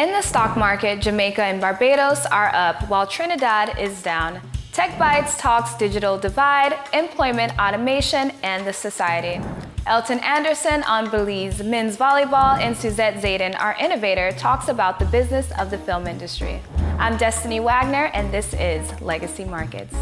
In the stock market, Jamaica and Barbados are up while Trinidad is down. Tech Bytes talks digital divide, employment automation, and the society. Elton Anderson on Belize men's volleyball and Suzette Zayden, our innovator, talks about the business of the film industry. I'm Destiny Wagner, and this is Legacy Markets.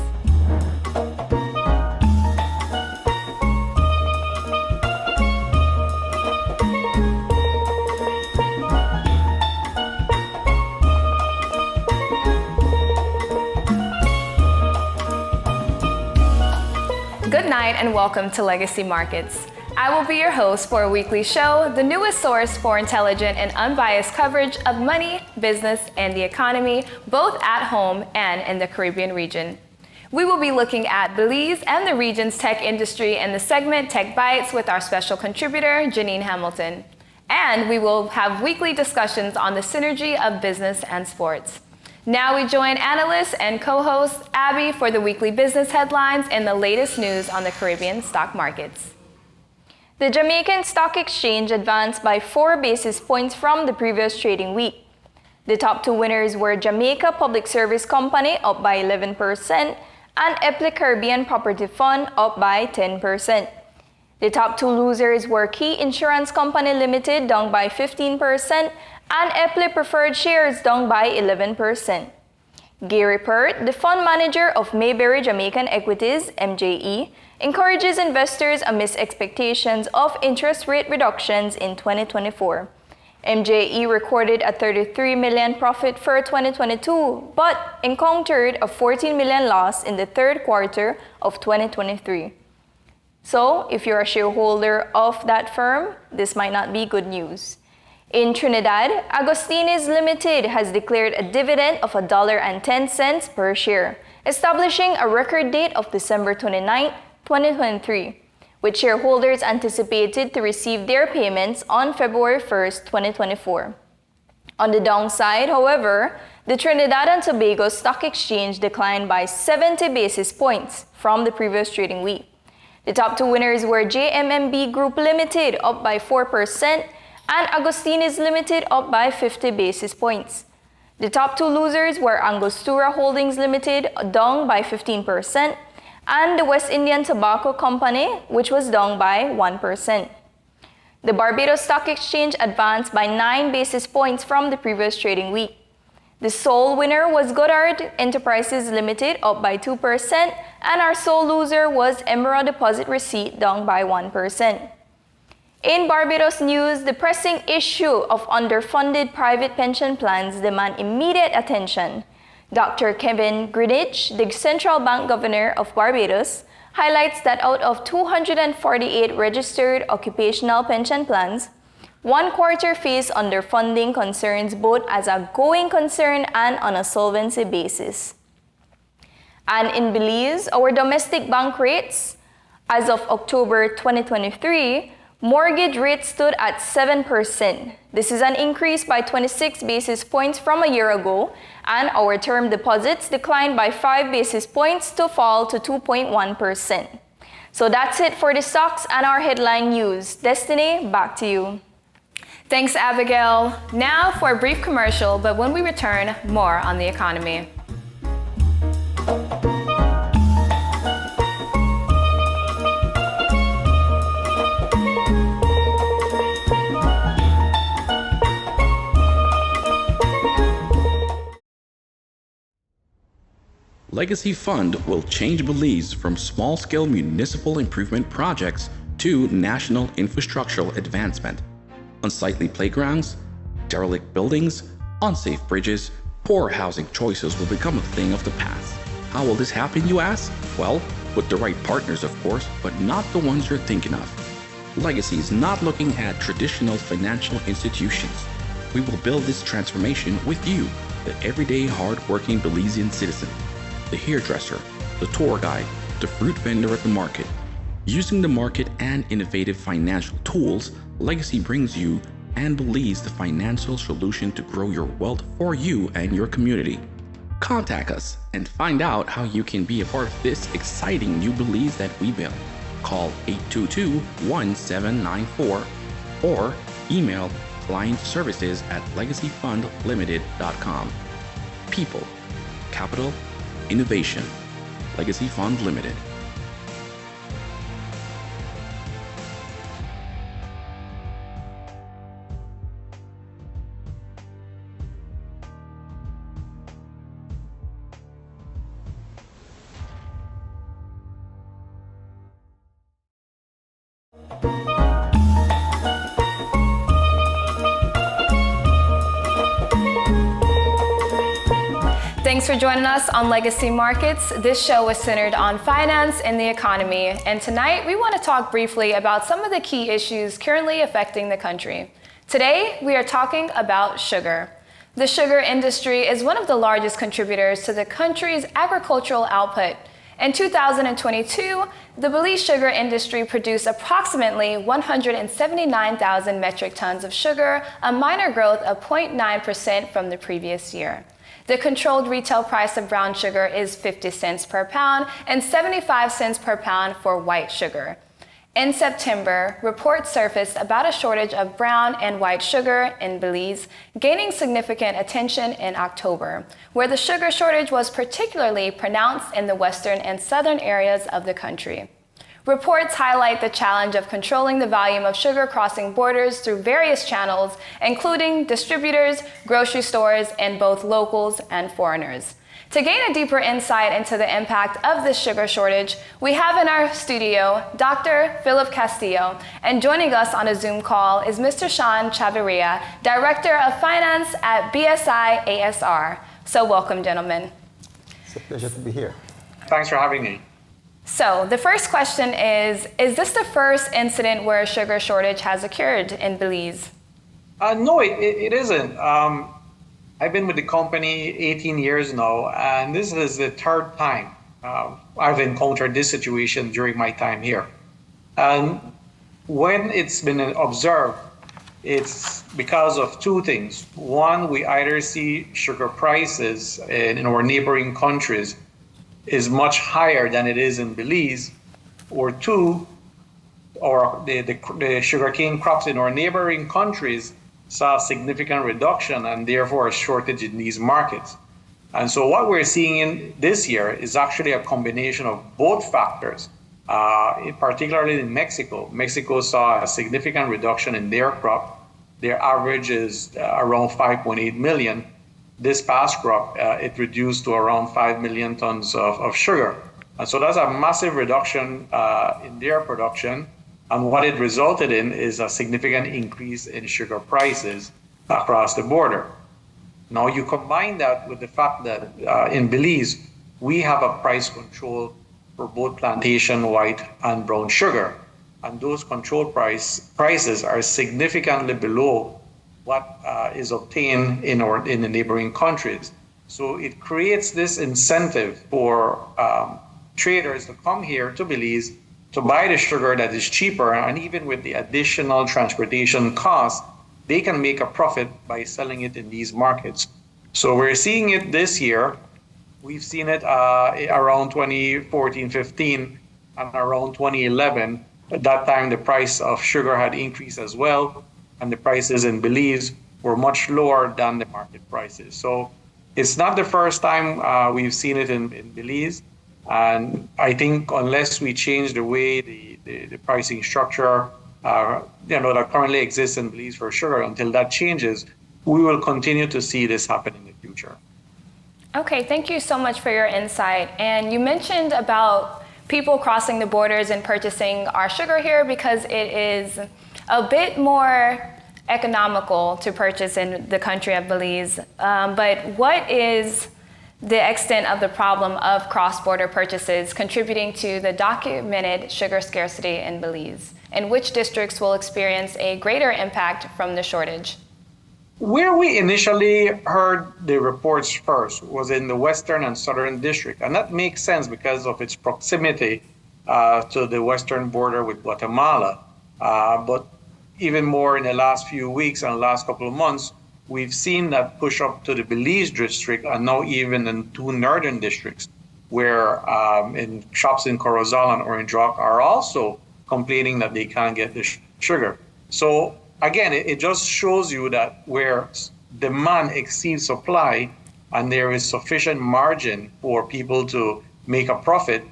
Good night and welcome to Legacy Markets. I will be your host for a weekly show, the newest source for intelligent and unbiased coverage of money, business, and the economy, both at home and in the Caribbean region. We will be looking at Belize and the region's tech industry in the segment Tech Bytes with our special contributor, Janine Hamilton. And we will have weekly discussions on the synergy of business and sports. Now we join analyst and co-host Abby for the weekly business headlines and the latest news on the Caribbean stock markets. The Jamaican Stock Exchange advanced by 4 basis points from the previous trading week. The top 2 winners were Jamaica Public Service Company, up by 11%, and Epley Caribbean Property Fund, up by 10%. The top 2 losers were Key Insurance Company Limited, down by 15%, and Epley Preferred Shares, down by 11%. Gary Pert, the fund manager of Mayberry Jamaican Equities, MJE, encourages investors amidst expectations of interest rate reductions in 2024. MJE recorded a $33 million profit for 2022, but encountered a $14 million loss in the third quarter of 2023. So, if you're a shareholder of that firm, this might not be good news. In Trinidad, Agostini's Limited has declared a dividend of $1.10 per share, establishing a record date of December 29, 2023, with shareholders anticipated to receive their payments on February 1, 2024. On the downside, however, the Trinidad and Tobago Stock Exchange declined by 70 basis points from the previous trading week. The top 2 winners were JMMB Group Limited, up by 4%, and Agostini's Limited, up by 50 basis points. The top 2 losers were Angostura Holdings Limited, down by 15%, and the West Indian Tobacco Company, which was down by 1%. The Barbados Stock Exchange advanced by 9 basis points from the previous trading week. The sole winner was Goddard Enterprises Limited, up by 2%, and our sole loser was Emerald Deposit Receipt, down by 1%. In Barbados news, the pressing issue of underfunded private pension plans demand immediate attention. Dr. Kevin Greenidge, the Central Bank Governor of Barbados, highlights that out of 248 registered occupational pension plans, 1/4 face underfunding concerns both as a going concern and on a solvency basis. And in Belize, our domestic bank rates, as of October 2023, mortgage rates stood at 7%. This is an increase by 26 basis points from a year ago, and our term deposits declined by 5 basis points to fall to 2.1%. So that's it for the stocks and our headline news. Destiny, back to you. Thanks, Abigail. Now for a brief commercial, but when we return, more on the economy. Legacy Fund will change Belize from small-scale municipal improvement projects to national infrastructural advancement. Unsightly playgrounds, derelict buildings, unsafe bridges, poor housing choices will become a thing of the past. How will this happen, you ask? Well, with the right partners, of course, but not the ones you're thinking of. Legacy is not looking at traditional financial institutions. We will build this transformation with you, the everyday hard-working Belizean citizen. The hairdresser, the tour guide, the fruit vendor at the market. Using the market and innovative financial tools, Legacy brings you and Belize the financial solution to grow your wealth for you and your community. Contact us and find out how you can be a part of this exciting new Belize that we build. Call 822-1794 or email client services at legacyfundlimited.com. People, capital, innovation. Legacy Fund Limited. Thanks for joining us on Legacy Markets. This show is centered on finance and the economy, and tonight we want to talk briefly about some of the key issues currently affecting the country. Today, we are talking about sugar. The sugar industry is one of the largest contributors to the country's agricultural output. In 2022, the Belize sugar industry produced approximately 179,000 metric tons of sugar, a minor growth of 0.9% from the previous year. The controlled retail price of brown sugar is 50 cents per pound and 75 cents per pound for white sugar. In September, reports surfaced about a shortage of brown and white sugar in Belize, gaining significant attention in October, where the sugar shortage was particularly pronounced in the western and southern areas of the country. Reports highlight the challenge of controlling the volume of sugar crossing borders through various channels, including distributors, grocery stores, and both locals and foreigners. To gain a deeper insight into the impact of this sugar shortage, we have in our studio Dr. Philip Castillo, and joining us on a Zoom call is Mr. Sean Chavarria, Director of Finance at BSI ASR. So welcome, gentlemen. It's a pleasure to be here. Thanks for having me. So the first question is this the first incident where a sugar shortage has occurred in Belize? No, it isn't. I've been with the company 18 years now, and this is the third time I've encountered this situation during my time here. And when it's been observed, it's because of two things. One, we either see sugar prices in our neighboring countries is much higher than it is in Belize, or two, or the sugarcane crops in our neighboring countries saw a significant reduction and therefore a shortage in these markets. And so what we're seeing in this year is actually a combination of both factors, particularly in Mexico. Mexico saw a significant reduction in their crop. Their average is around 5.8 million. This past crop, it reduced to around 5 million tons of sugar. And so that's a massive reduction in their production. And what it resulted in is a significant increase in sugar prices across the border. Now you combine that with the fact that in Belize, we have a price control for both plantation white and brown sugar. And those control prices are significantly below what is obtained in the neighboring countries. So it creates this incentive for traders to come here to Belize to buy the sugar that is cheaper, and even with the additional transportation costs, they can make a profit by selling it in these markets. So we're seeing it this year. We've seen it around 2014-15 and around 2011. At that time, the price of sugar had increased as well, and the prices in Belize were much lower than the market prices. So it's not the first time we've seen it in Belize. And I think unless we change the way the pricing structure that currently exists in Belize for sugar, until that changes, we will continue to see this happen in the future. Okay, thank you so much for your insight. And you mentioned about people crossing the borders and purchasing our sugar here because it is a bit more economical to purchase in the country of Belize. But what is the extent of the problem of cross-border purchases contributing to the documented sugar scarcity in Belize, and which districts will experience a greater impact from the shortage? Where we initially heard the reports first was in the western and southern district, and that makes sense because of its proximity to the western border with Guatemala. But even more in the last few weeks and the last couple of months, we've seen that push up to the Belize district and now even in two northern districts where in shops in Corozal and Orange Rock are also complaining that they can't get the sugar. So again, it just shows you that where demand exceeds supply and there is sufficient margin for people to make a profit,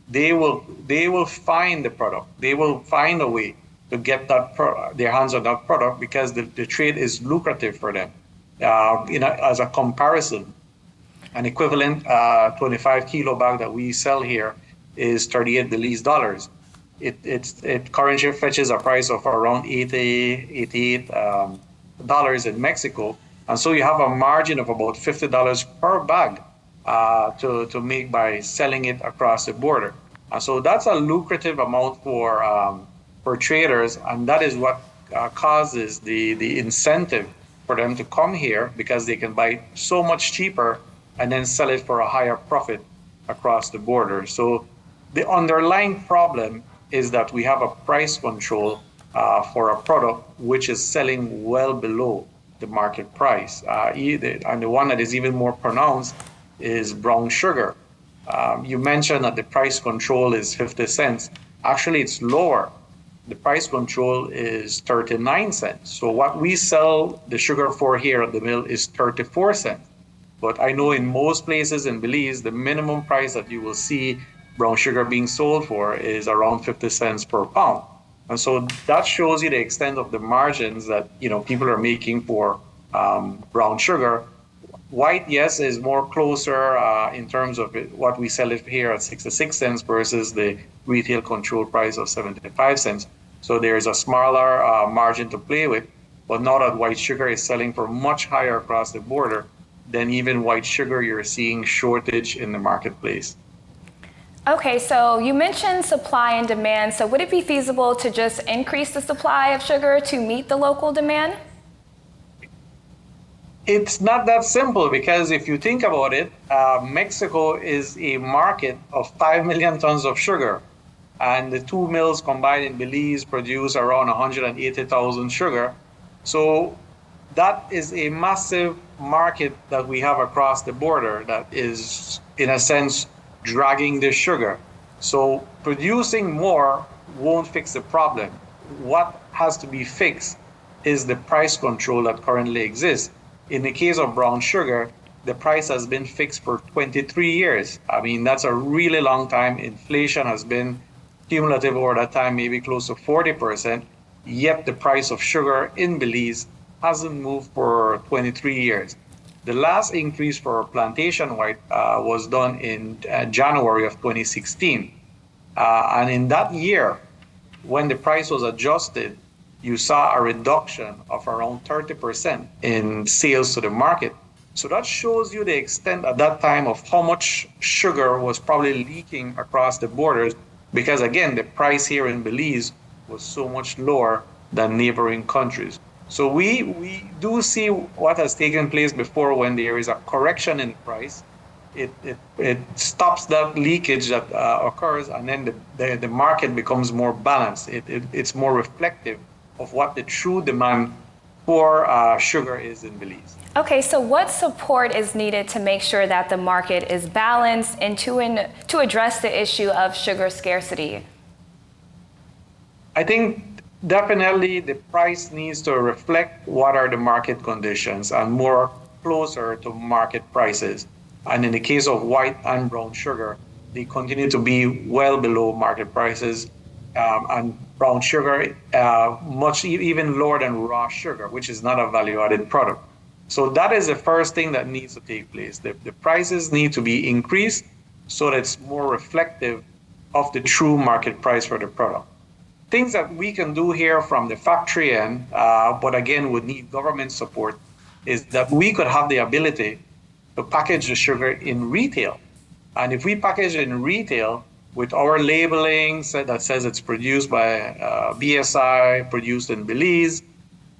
they will find the product. They will find a way to get their hands on that product because the trade is lucrative for them. As a comparison, an equivalent 25 kilo bag that we sell here is 38 Belize dollars. It currently fetches a price of around 88 dollars in Mexico, and so you have a margin of about $50 per bag to make by selling it across the border. And so that's a lucrative amount for traders, and that is what causes the incentive for them to come here because they can buy so much cheaper and then sell it for a higher profit across the border. So the underlying problem is that we have a price control for a product which is selling well below the market price. And the one that is even more pronounced is brown sugar. You mentioned that the price control is 50 cents. Actually, it's lower. The price control is 39 cents. So what we sell the sugar for here at the mill is 34 cents. But I know in most places in Belize, the minimum price that you will see brown sugar being sold for is around 50 cents per pound. And so that shows you the extent of the margins that people are making for brown sugar. White, yes, is more closer in terms of what we sell it here at 66 cents versus the retail control price of 75 cents. So there's a smaller margin to play with. But now that white sugar is selling for much higher across the border, then even white sugar, you're seeing shortage in the marketplace. Okay, so you mentioned supply and demand. So would it be feasible to just increase the supply of sugar to meet the local demand? It's not that simple because if you think about it, Mexico is a market of 5 million tons of sugar. And the two mills combined in Belize produce around 180,000 sugar. So that is a massive market that we have across the border that is, in a sense, dragging the sugar. So producing more won't fix the problem. What has to be fixed is the price control that currently exists. In the case of brown sugar, the price has been fixed for 23 years. I mean, that's a really long time. Inflation has been cumulative over that time, maybe close to 40%, yet the price of sugar in Belize hasn't moved for 23 years. The last increase for plantation white was done in January of 2016. And in that year, when the price was adjusted, you saw a reduction of around 30% in sales to the market. So that shows you the extent at that time of how much sugar was probably leaking across the borders, because again, the price here in Belize was so much lower than neighboring countries. So we do see what has taken place before. When there is a correction in price, it stops that leakage that occurs, and then the market becomes more balanced. It's more reflective of what the true demand for sugar is in Belize. Okay, so what support is needed to make sure that the market is balanced and to address the issue of sugar scarcity? I think definitely the price needs to reflect what are the market conditions and more closer to market prices. And in the case of white and brown sugar, they continue to be well below market prices. And brown sugar much even lower than raw sugar, which is not a value-added product. So that is the first thing that needs to take place. The prices need to be increased so that it's more reflective of the true market price for the product. Things that we can do here from the factory end, but again would need government support, is that we could have the ability to package the sugar in retail. And if we package it in retail with our labeling that says it's produced by BSI, produced in Belize,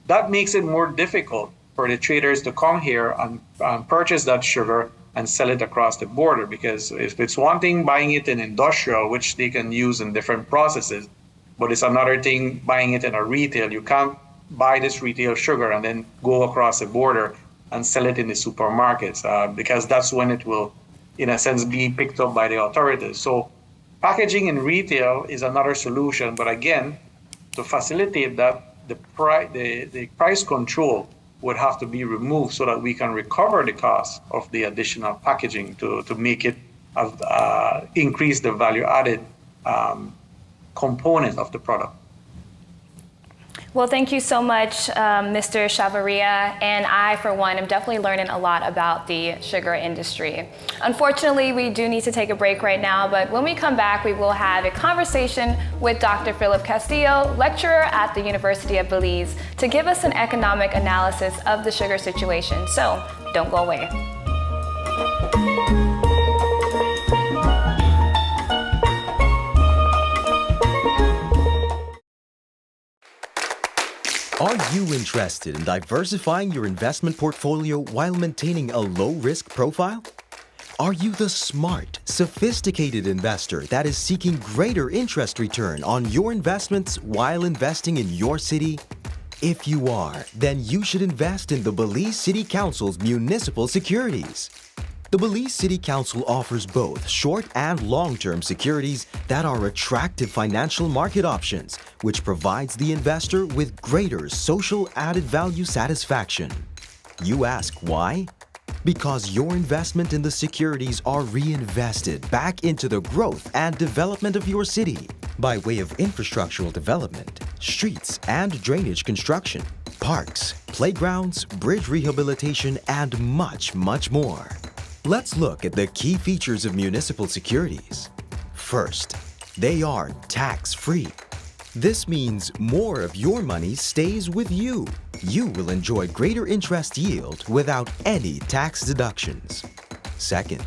that makes it more difficult for the traders to come here and purchase that sugar and sell it across the border. Because if it's one thing buying it in industrial, which they can use in different processes, but it's another thing buying it in a retail. You can't buy this retail sugar and then go across the border and sell it in the supermarkets because that's when it will, in a sense, be picked up by the authorities. So packaging in retail is another solution, but again, to facilitate that, the price control would have to be removed so that we can recover the cost of the additional packaging to make it increase the value added component of the product. Well, thank you so much, Mr. Chavarria, and I, for one, am definitely learning a lot about the sugar industry. Unfortunately, we do need to take a break right now, but when we come back, we will have a conversation with Dr. Philip Castillo, lecturer at the University of Belize, to give us an economic analysis of the sugar situation. So, don't go away. Are you interested in diversifying your investment portfolio while maintaining a low-risk profile? Are you the smart, sophisticated investor that is seeking greater interest return on your investments while investing in your city? If you are, then you should invest in the Belize City Council's municipal securities. The Belize City Council offers both short and long-term securities that are attractive financial market options, which provides the investor with greater social added value satisfaction. You ask why? Because your investment in the securities are reinvested back into the growth and development of your city by way of infrastructural development, streets and drainage construction, parks, playgrounds, bridge rehabilitation, and much, much more. Let's look at the key features of municipal securities. First, they are tax-free. This means more of your money stays with you. You will enjoy greater interest yield without any tax deductions. Second,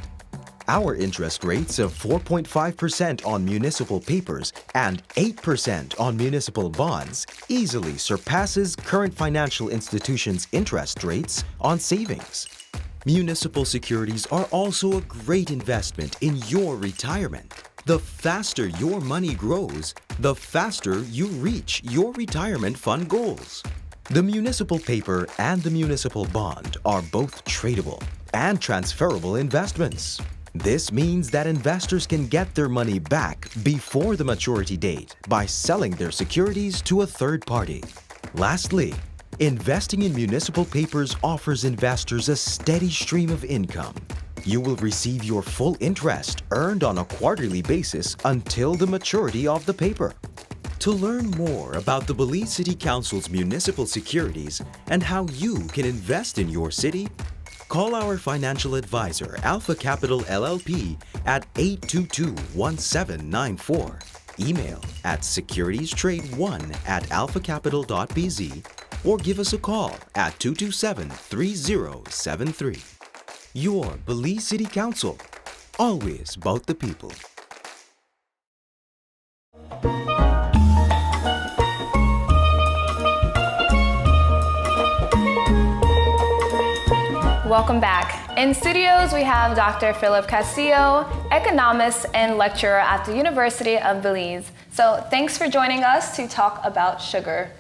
our interest rates of 4.5% on municipal papers and 8% on municipal bonds easily surpasses current financial institutions' interest rates on savings. Municipal securities are also a great investment in your retirement. The faster your money grows, the faster you reach your retirement fund goals. The municipal paper and the municipal bond are both tradable and transferable investments. This means that investors can get their money back before the maturity date by selling their securities to a third party. Lastly, investing in municipal papers offers investors a steady stream of income. You will receive your full interest earned on a quarterly basis until the maturity of the paper. To learn more about the Belize City Council's municipal securities and how you can invest in your city, call our financial advisor, Alpha Capital LLP, at 822-1794. Email at securitiestrade1@alphacapital.bz or give us a call at 227-3073. Your Belize City Council, always about the people. Welcome back. In studios, we have Dr. Philip Castillo, economist and lecturer at the University of Belize. So thanks for joining us to talk about sugar.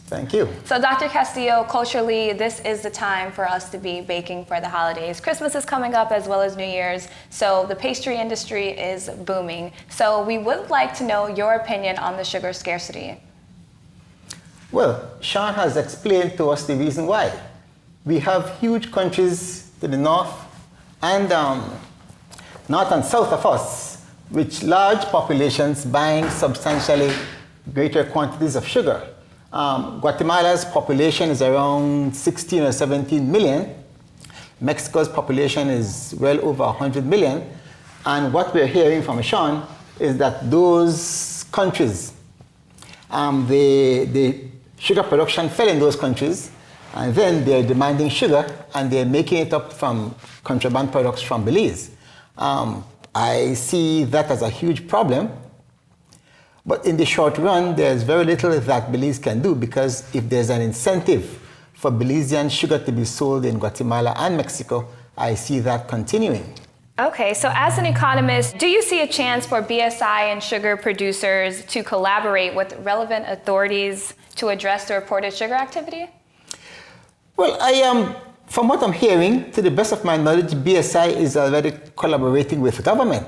Thank you. So Dr. Castillo, culturally, this is the time for us to be baking for the holidays. Christmas is coming up as well as New Year's, so the pastry industry is booming. So we would like to know your opinion on the sugar scarcity. Well, Sean has explained to us the reason why. We have huge countries to the north and north and south of us, with large populations buying substantially greater quantities of sugar. Guatemala's population is around 16 or 17 million. Mexico's population is well over 100 million. And what we're hearing from Sean is that those countries, the sugar production fell in those countries, and then they're demanding sugar and they're making it up from contraband products from Belize. I see that as a huge problem. But in the short run, there's very little that Belize can do, because if there's an incentive for Belizean sugar to be sold in Guatemala and Mexico, I see that continuing. Okay, so as an economist, do you see a chance for BSI and sugar producers to collaborate with relevant authorities to address the reported sugar activity? Well, from what I'm hearing, to the best of my knowledge, BSI is already collaborating with the government,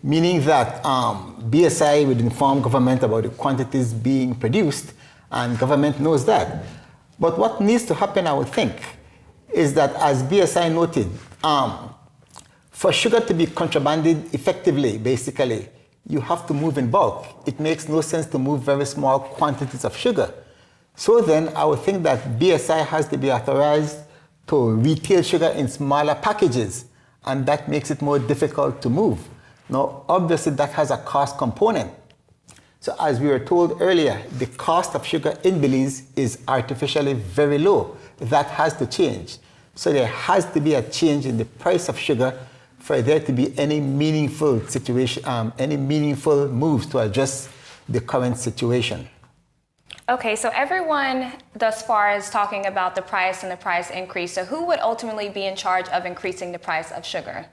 meaning that BSI would inform government about the quantities being produced, and government knows that. But what needs to happen, I would think, is that, as BSI noted, for sugar to be contrabanded effectively, basically, you have to move in bulk. It makes no sense to move very small quantities of sugar. So then I would think that BSI has to be authorized to retail sugar in smaller packages, and that makes it more difficult to move. Now, obviously, that has a cost component. So as we were told earlier, the cost of sugar in Belize is artificially very low. That has to change. So there has to be a change in the price of sugar for there to be any meaningful situation, any meaningful moves to address the current situation. Okay, so everyone thus far is talking about the price and the price increase. So who would ultimately be in charge of increasing the price of sugar?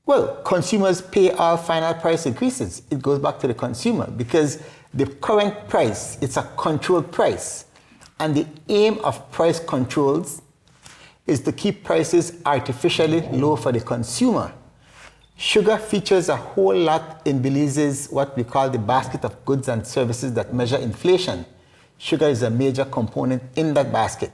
Well, consumers pay our final price increases. It goes back to the consumer because the current price, it's a controlled price. And the aim of price controls is to keep prices artificially low for the consumer. Sugar features a whole lot in Belize's what we call the basket of goods and services that measure inflation. Sugar is a major component in that basket.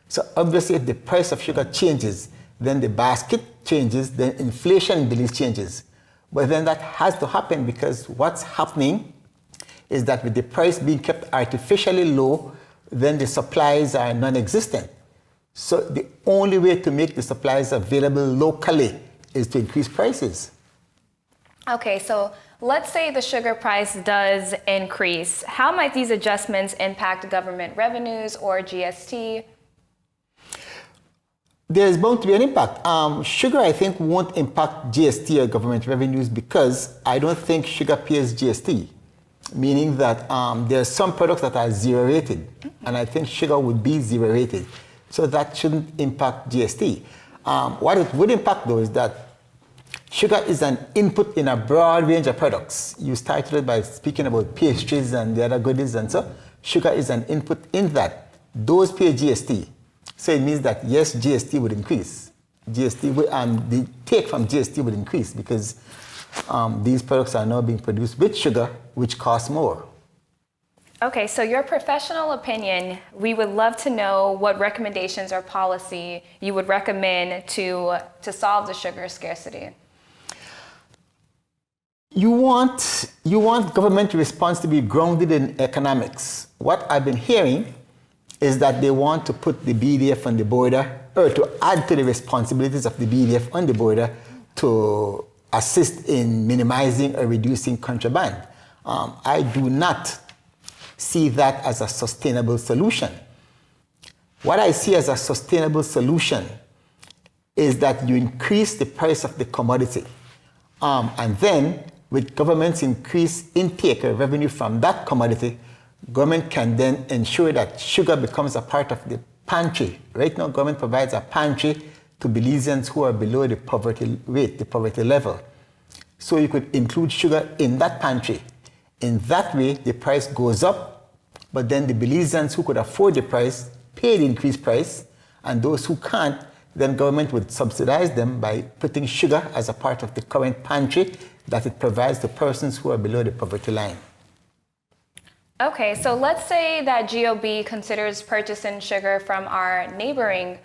So obviously if the price of sugar changes, then the basket changes, then inflation in Belize changes. But then that has to happen because what's happening is that with the price being kept artificially low, then the supplies are non-existent. So the only way to make the supplies available locally is to increase prices. Okay, so let's say the sugar price does increase. How might these adjustments impact government revenues or GST? There's bound to be an impact. Sugar, I think, won't impact GST or government revenues because I don't think sugar pays GST, meaning that there are some products that are zero rated, and I think sugar would be zero rated. So that shouldn't impact GST. What it would impact, though, is that sugar is an input in a broad range of products. You started it by speaking about pastries and the other goodies, and so sugar is an input in that. Those pay GST. So it means that, yes, GST would increase. The take from GST would increase because these products are now being produced with sugar, which costs more. Okay, so your professional opinion, we would love to know what recommendations or policy you would recommend to solve the sugar scarcity. You want government response to be grounded in economics. What I've been hearing is that they want to put the BDF on the border, or to add to the responsibilities of the BDF on the border to assist in minimizing or reducing contraband. I do not see that as a sustainable solution. What I see as a sustainable solution is that you increase the price of the commodity. And then, with government's increased intake or revenue from that commodity, government can then ensure that sugar becomes a part of the pantry. Right now, government provides a pantry to Belizeans who are below the poverty rate, the poverty level. So you could include sugar in that pantry. In that way, the price goes up, but then the Belizeans who could afford the price pay the increased price, and those who can't, then government would subsidize them by putting sugar as a part of the current pantry that it provides to persons who are below the poverty line. Okay, so let's say that GOB considers purchasing sugar from our neighboring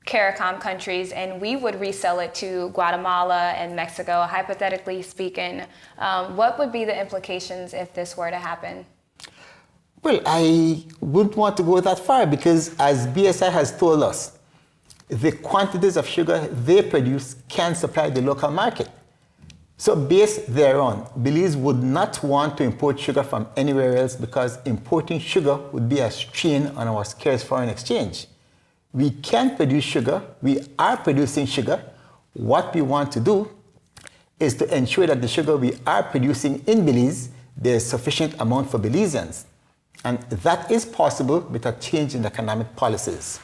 CARICOM countries and we would resell it to Guatemala and Mexico, hypothetically speaking. What would be the implications if this were to happen? Well, I wouldn't want to go that far because, as BSI has told us, the quantities of sugar they produce can supply the local market. So based thereon, Belize would not want to import sugar from anywhere else because importing sugar would be a strain on our scarce foreign exchange. We can produce sugar. We are producing sugar. What we want to do is to ensure that the sugar we are producing in Belize, there's sufficient amount for Belizeans. And that is possible with a change in economic policies.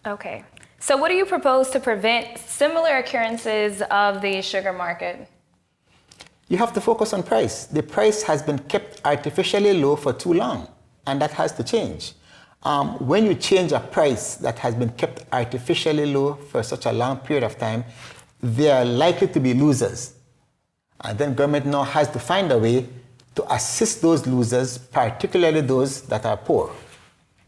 Okay. So what do you propose to prevent similar occurrences of the sugar market? You have to focus on price. The price has been kept artificially low for too long, and that has to change. When you change a price that has been kept artificially low for such a long period of time, there are likely to be losers. And then government now has to find a way to assist those losers, particularly those that are poor.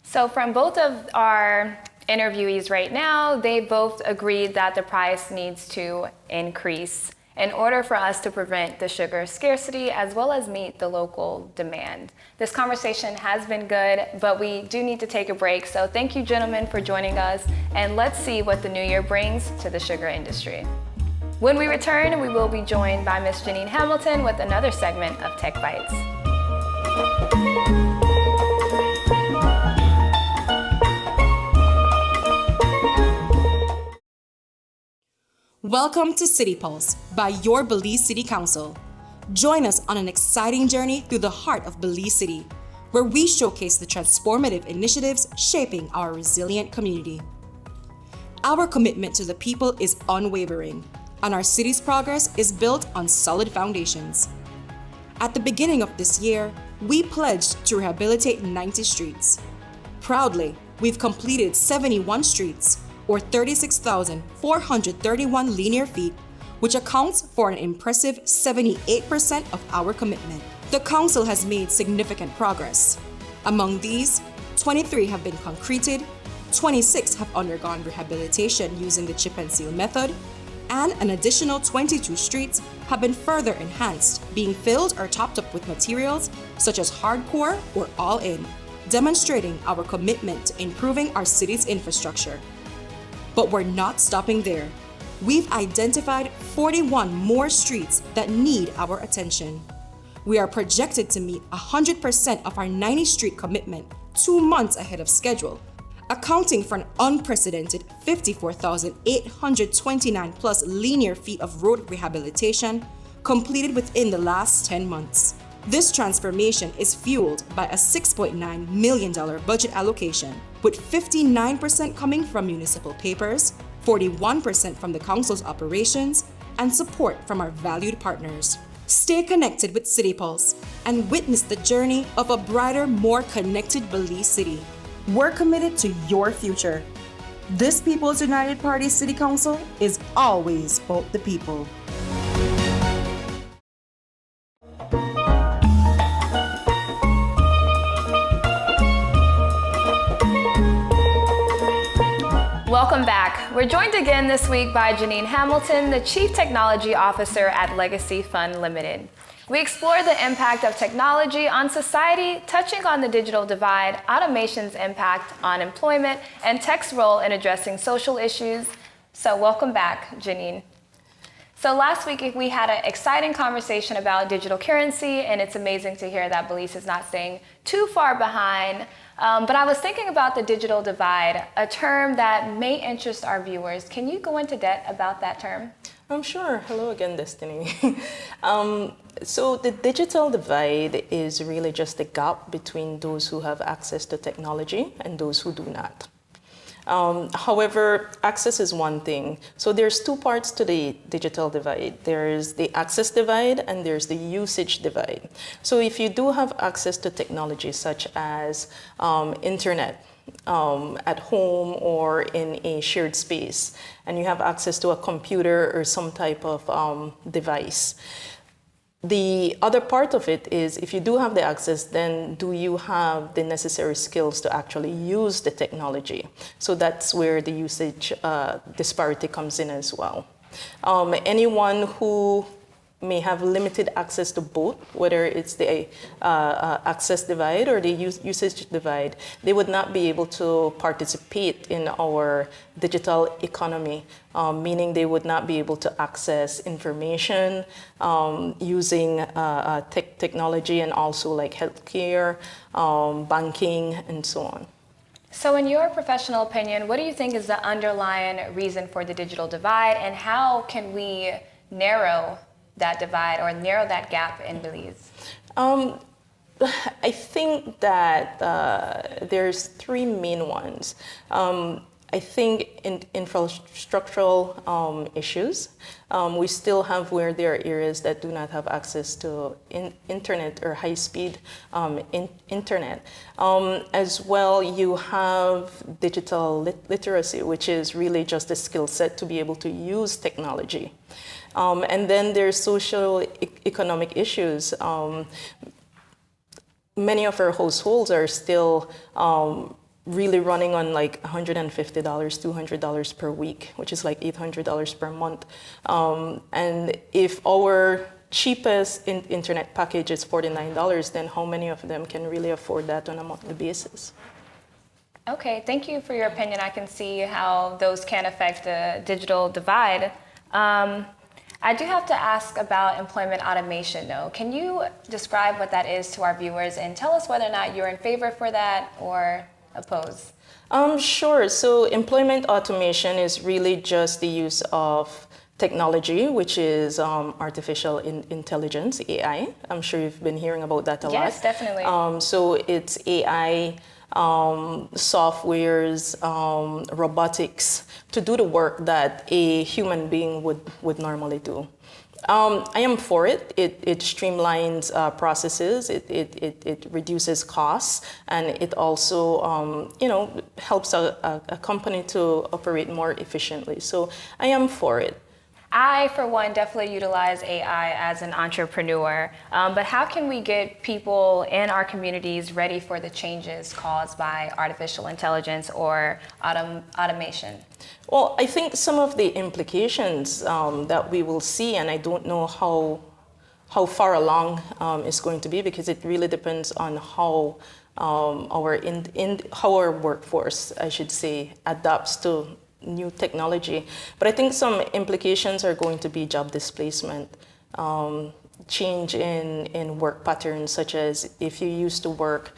So from both of our interviewees right now, they both agreed that the price needs to increase in order for us to prevent the sugar scarcity as well as meet the local demand. This conversation has been good, but we do need to take a break. So thank you, gentlemen, for joining us, and let's see what the new year brings to the sugar industry. When we return, we will be joined by Ms. Janine Hamilton with another segment of Tech Bytes. Welcome to City Pulse by your Belize City Council. Join us on an exciting journey through the heart of Belize City, where we showcase the transformative initiatives shaping our resilient community. Our commitment to the people is unwavering, and our city's progress is built on solid foundations. At the beginning of this year, we pledged to rehabilitate 90 streets. Proudly, we've completed 71 streets, or 36,431 linear feet, which accounts for an impressive 78% of our commitment. The Council has made significant progress. Among these, 23 have been concreted, 26 have undergone rehabilitation using the chip and seal method, and an additional 22 streets have been further enhanced, being filled or topped up with materials such as hardcore or all-in, demonstrating our commitment to improving our city's infrastructure. But we're not stopping there. We've identified 41 more streets that need our attention. We are projected to meet 100% of our 90-street commitment 2 months ahead of schedule, accounting for an unprecedented 54,829 plus linear feet of road rehabilitation completed within the last 10 months. This transformation is fueled by a $6.9 million budget allocation, with 59% coming from municipal papers, 41% from the Council's operations, and support from our valued partners. Stay connected with City Pulse and witness the journey of a brighter, more connected Belize City. We're committed to your future. This People's United Party City Council is always about the people. Welcome back. We're joined again this week by Janine Hamilton, the Chief Technology Officer at Legacy Fund Limited. We explore the impact of technology on society, touching on the digital divide, automation's impact on employment, and tech's role in addressing social issues. So welcome back, Janine. So last week we had an exciting conversation about digital currency, and it's amazing to hear that Belize is not staying too far behind. But I was thinking about the digital divide, a term that may interest our viewers. Can you go into depth about that term? Sure. Hello again, Destiny. So the digital divide is really just the gap between those who have access to technology and those who do not. However, access is one thing. So there's two parts to the digital divide. There's the access divide and there's the usage divide. So if you do have access to technology such as internet at home or in a shared space, and you have access to a computer or some type of device, the other part of it is, if you do have the access, then do you have the necessary skills to actually use the technology? So that's where the usage disparity comes in as well. Anyone who may have limited access to both, whether it's the access divide or the usage divide, they would not be able to participate in our digital economy, meaning they would not be able to access information using technology, and also like healthcare, banking, and so on. So in your professional opinion, what do you think is the underlying reason for the digital divide, and how can we narrow that divide or narrow that gap in Belize? I think that there's three main ones. I think in infrastructural issues, we still have where there are areas that do not have access to internet or high-speed internet. As well, you have digital literacy, which is really just a skill set to be able to use technology. And then there's social economic issues. many of our households are still really running on like $150, $200 per week, which is like $800 per month. And if our cheapest internet package is $49, then how many of them can really afford that on a monthly basis? Okay, thank you for your opinion. I can see how those can affect the digital divide. I do have to ask about employment automation, though. Can you describe what that is to our viewers and tell us whether or not you're in favor for that or oppose? Sure. So employment automation is really just the use of technology, which is artificial intelligence, AI. I'm sure you've been hearing about that a lot. Yes, definitely. So it's AI, softwares, robotics to do the work that a human being would normally do. I am for it. It streamlines processes. It reduces costs, and it also, helps a company to operate more efficiently. So I am for it. I, for one, definitely utilize AI as an entrepreneur, but how can we get people in our communities ready for the changes caused by artificial intelligence or automation? Well, I think some of the implications that we will see, and I don't know how far along it's going to be, because it really depends on how how our workforce, I should say, adapts to new technology. But I think some implications are going to be job displacement, change in work patterns, such as if you used to work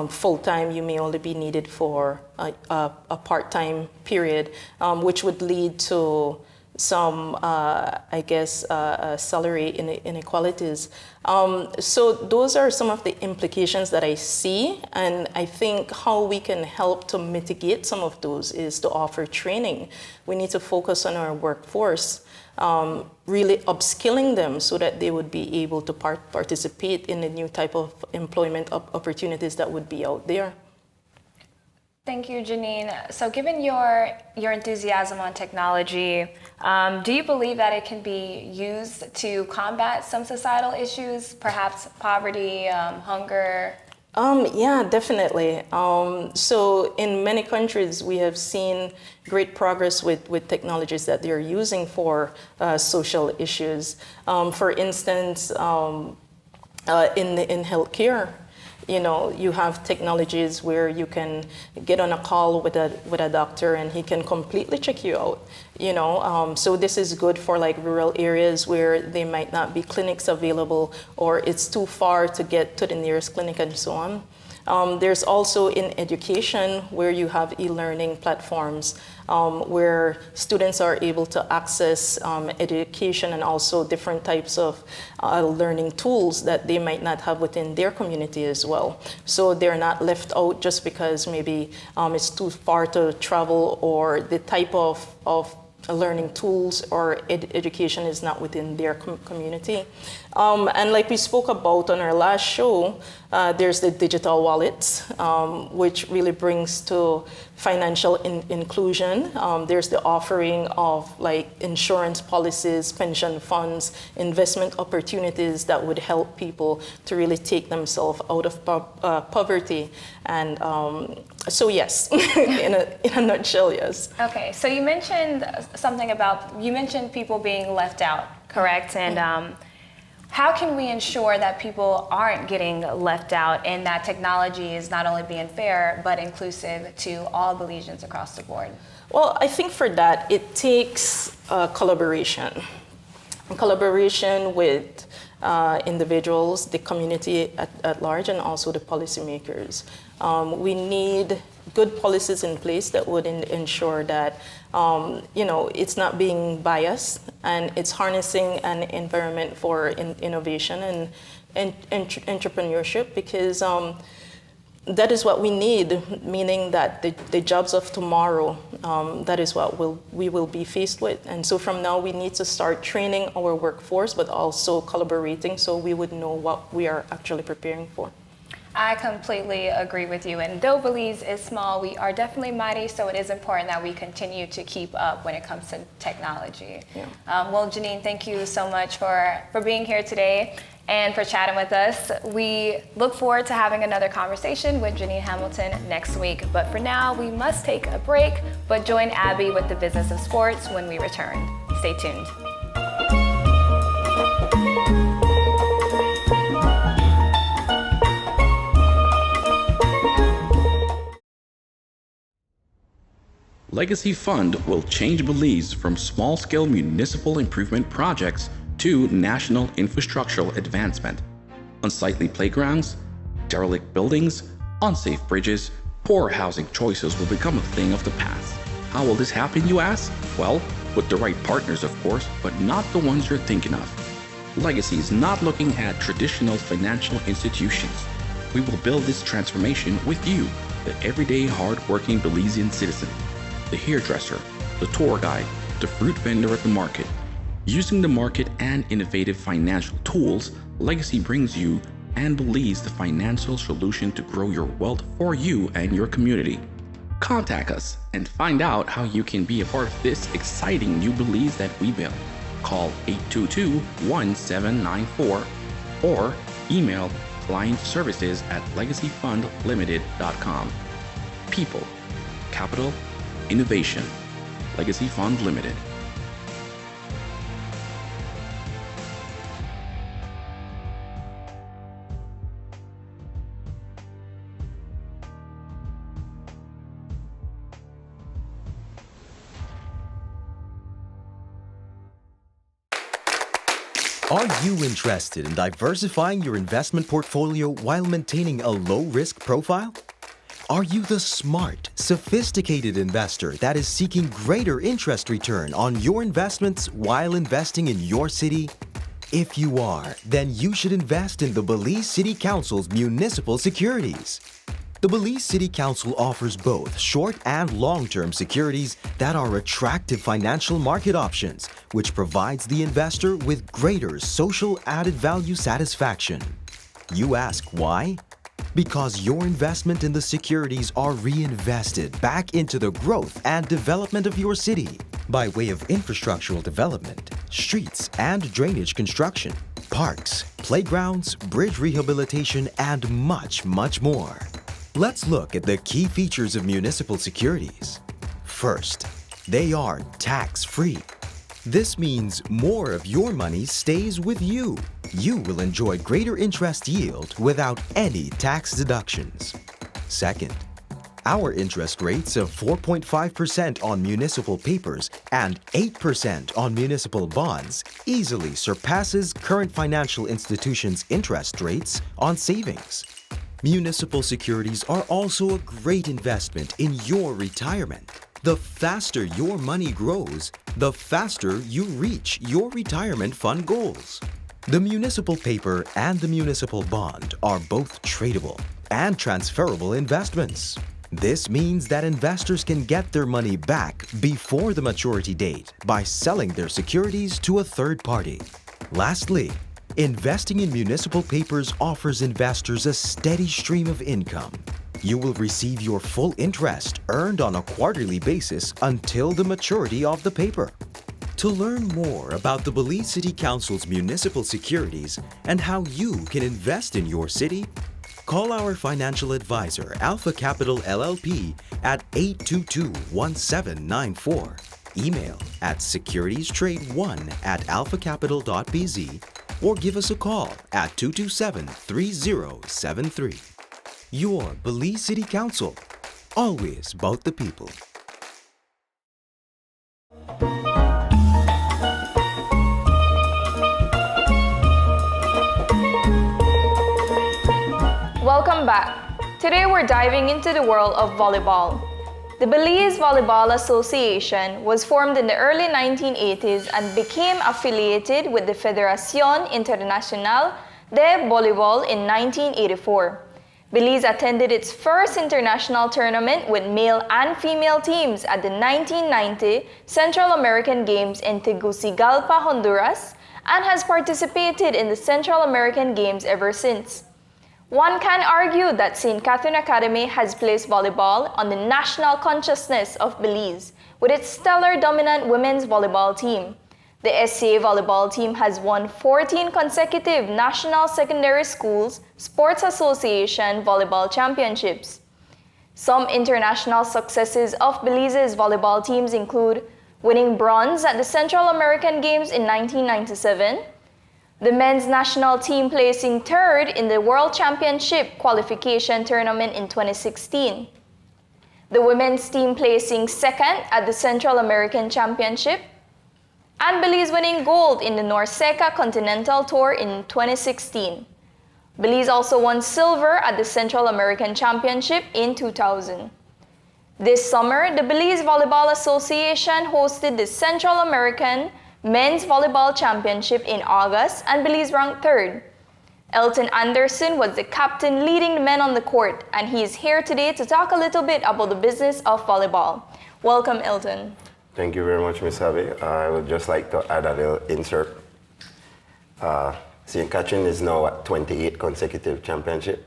full-time, you may only be needed for a part-time period, which would lead to some, salary inequalities. So those are some of the implications that I see, and I think how we can help to mitigate some of those is to offer training. We need to focus on our workforce, really upskilling them so that they would be able to participate in the new type of employment opportunities that would be out there. Thank you, Janine. So given your enthusiasm on technology, do you believe that it can be used to combat some societal issues, perhaps poverty, hunger? Yeah, definitely. So in many countries, we have seen great progress with technologies that they're using for social issues. For instance, in healthcare, you have technologies where you can get on a call with a doctor and he can completely check you out. So this is good for like rural areas where there might not be clinics available, or it's too far to get to the nearest clinic and so on. There's also in education where you have e-learning platforms where students are able to access education and also different types of learning tools that they might not have within their community as well. So they're not left out just because maybe it's too far to travel, or the type of learning tools or education is not within their community. And like we spoke about on our last show, there's the digital wallets, which really brings to financial inclusion. There's the offering of like insurance policies, pension funds, investment opportunities that would help people to really take themselves out of poverty. And so yes, in a nutshell, yes. Okay, so you mentioned you mentioned people being left out, correct? And how can we ensure that people aren't getting left out and that technology is not only being fair, but inclusive to all Belizeans across the board? Well, I think for that, it takes collaboration with individuals, the community at large, and also the policymakers. We need good policies in place that would ensure that it's not being biased, and it's harnessing an environment for innovation and entrepreneurship, because that is what we need, meaning that the jobs of tomorrow, that is what we will be faced with. And so from now, we need to start training our workforce, but also collaborating so we would know what we are actually preparing for. I completely agree with you. And though Belize is small, we are definitely mighty, so it is important that we continue to keep up when it comes to technology. Yeah. Well, Janine, thank you so much for being here today. and for chatting with us. We look forward to having another conversation with Janine Hamilton next week. But for now, we must take a break, but join Abby with the business of sports when we return. Stay tuned. Legacy Fund will change Belize from small-scale municipal improvement projects to national infrastructural advancement. Unsightly playgrounds, derelict buildings, unsafe bridges, poor housing choices will become a thing of the past. How will this happen, you ask? Well, with the right partners, of course, but not the ones you're thinking of. Legacy is not looking at traditional financial institutions. We will build this transformation with you, the everyday hard-working Belizean citizen. The hairdresser, the tour guide, the fruit vendor at the market. Using the market and innovative financial tools, Legacy brings you and Belize the financial solution to grow your wealth for you and your community. Contact us and find out how you can be a part of this exciting new Belize that we build. Call 822-1794 or email clientservices@legacyfundlimited.com. People, capital, innovation. Legacy Fund Limited. Are you interested in diversifying your investment portfolio while maintaining a low-risk profile? Are you the smart, sophisticated investor that is seeking greater interest return on your investments while investing in your city? If you are, then you should invest in the Belize City Council's municipal securities. The Belize City Council offers both short and long-term securities that are attractive financial market options, which provides the investor with greater social added value satisfaction. You ask why? Because your investment in the securities are reinvested back into the growth and development of your city by way of infrastructural development, streets and drainage construction, parks, playgrounds, bridge rehabilitation, and much, much more. Let's look at the key features of municipal securities. First, they are tax-free. This means more of your money stays with you. You will enjoy greater interest yield without any tax deductions. Second, our interest rates of 4.5% on municipal papers and 8% on municipal bonds easily surpasses current financial institutions' interest rates on savings. Municipal securities are also a great investment in your retirement. The faster your money grows, the faster you reach your retirement fund goals. The municipal paper and the municipal bond are both tradable and transferable investments. This means that investors can get their money back before the maturity date by selling their securities to a third party. Lastly, investing in municipal papers offers investors a steady stream of income. You will receive your full interest earned on a quarterly basis until the maturity of the paper. To learn more about the Belize City Council's municipal securities and how you can invest in your city, call our financial advisor, Alpha Capital LLP, at 822-1794. Email at securitiestrade1@alphacapital.bz or give us a call at 227-3073. Your Belize City Council, always about the people. Welcome back. Today we're diving into the world of volleyball. The Belize Volleyball Association was formed in the early 1980s and became affiliated with the Federación Internacional de Voleibol in 1984. Belize attended its first international tournament with male and female teams at the 1990 Central American Games in Tegucigalpa, Honduras, and has participated in the Central American Games ever since. One can argue that St. Catherine Academy has placed volleyball on the national consciousness of Belize with its stellar dominant women's volleyball team. The SCA volleyball team has won 14 consecutive National Secondary Schools Sports Association volleyball championships. Some international successes of Belize's volleyball teams include winning bronze at the Central American Games in 1997, the men's national team placing third in the World Championship qualification tournament in 2016, the women's team placing second at the Central American Championship, and Belize winning gold in the Norseca Continental Tour in 2016. Belize also won silver at the Central American Championship in 2000. This summer, the Belize Volleyball Association hosted the Central American Men's Volleyball Championship in August, and Belize ranked third. Elton Anderson was the captain leading the men on the court, and he is here today to talk a little bit about the business of volleyball. Welcome, Elton. Thank you very much, Ms. Abby. I would just like to add a little insert. St. Catherine is now at 28 consecutive championship,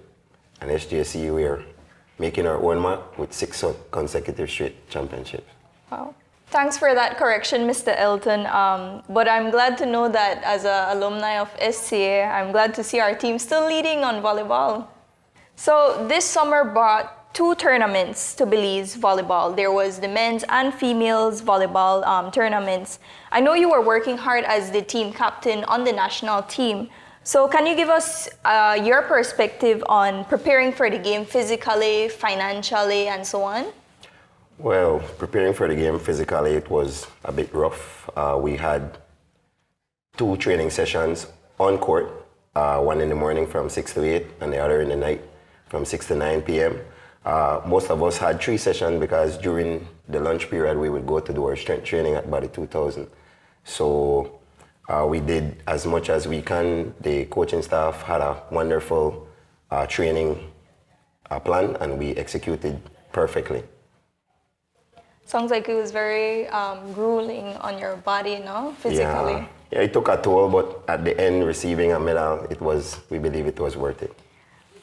and SJC we're making our own mark with 6 consecutive straight championships. Wow. Thanks for that correction, Mr. Elton. But I'm glad to know that as an alumni of SCA, I'm glad to see our team still leading on volleyball. So this summer brought 2 tournaments to Belize volleyball. There was the men's and females volleyball tournaments. I know you were working hard as the team captain on the national team. So can you give us your perspective on preparing for the game physically, financially, and so on? Well, preparing for the game physically, it was a bit rough. We had 2 training sessions on court, one in the morning from 6 to 8 and the other in the night from 6 to 9 p.m. Most of us had 3 sessions because during the lunch period we would go to do our strength training at Body 2000. So we did as much as we can. The coaching staff had a wonderful training plan, and we executed perfectly. Sounds like it was very grueling on your body, no? Physically. Yeah, it took a toll, but at the end, receiving a medal, we believe it was worth it.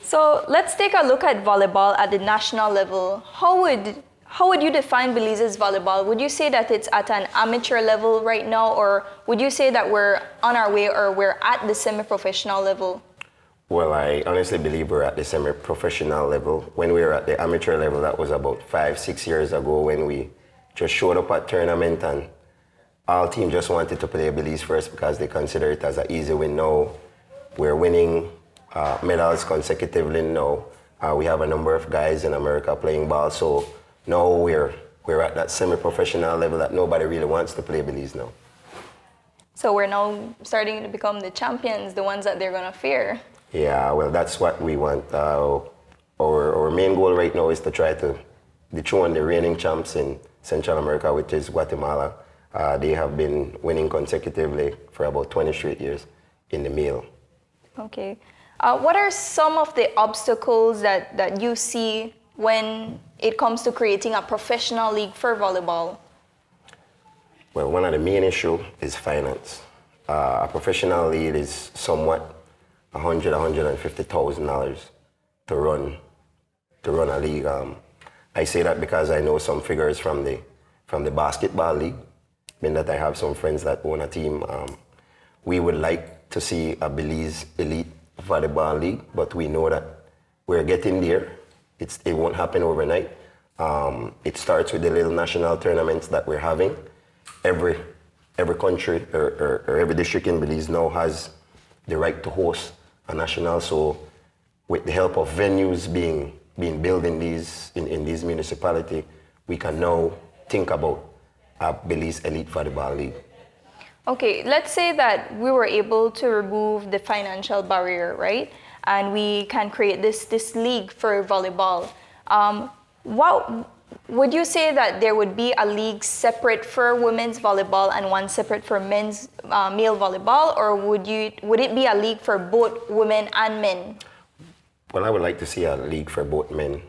So let's take a look at volleyball at the national level. How would you define Belize's volleyball? Would you say that it's at an amateur level right now, or would you say that we're on our way, or we're at the semi-professional level? Well, I honestly believe we're at the semi-professional level. When we were at the amateur level, that was about 5-6 years ago when we just showed up at tournament and all team just wanted to play Belize first because they consider it as an easy win. Now we're winning medals consecutively now. We have a number of guys in America playing ball, so now we're at that semi-professional level that nobody really wants to play Belize now. So we're now starting to become the champions, the ones that they're gonna fear. Yeah, well, that's what we want. Our main goal right now is to try to dethrone the reigning champs in Central America, which is Guatemala. They have been winning consecutively for about 20 straight years in the male. Okay. What are some of the obstacles that you see when it comes to creating a professional league for volleyball? Well, one of the main issues is finance. A professional league is somewhat $150,000 to run a league. I say that because I know some figures from the basketball league, being that I have some friends that own a team. We would like to see a Belize elite volleyball league, but we know that we're getting there. It won't happen overnight. It starts with the little national tournaments that we're having. Every country or every district in Belize now has the right to host a national. So with the help of venues being built in these municipalities, we can now think about a Belize Elite Volleyball League. Okay, let's say that we were able to remove the financial barrier, right? And we can create this league for volleyball. What would you say that there would be a league separate for women's volleyball and one separate for men's male volleyball, or would it be a league for both women and men? Well, I would like to see a league for both men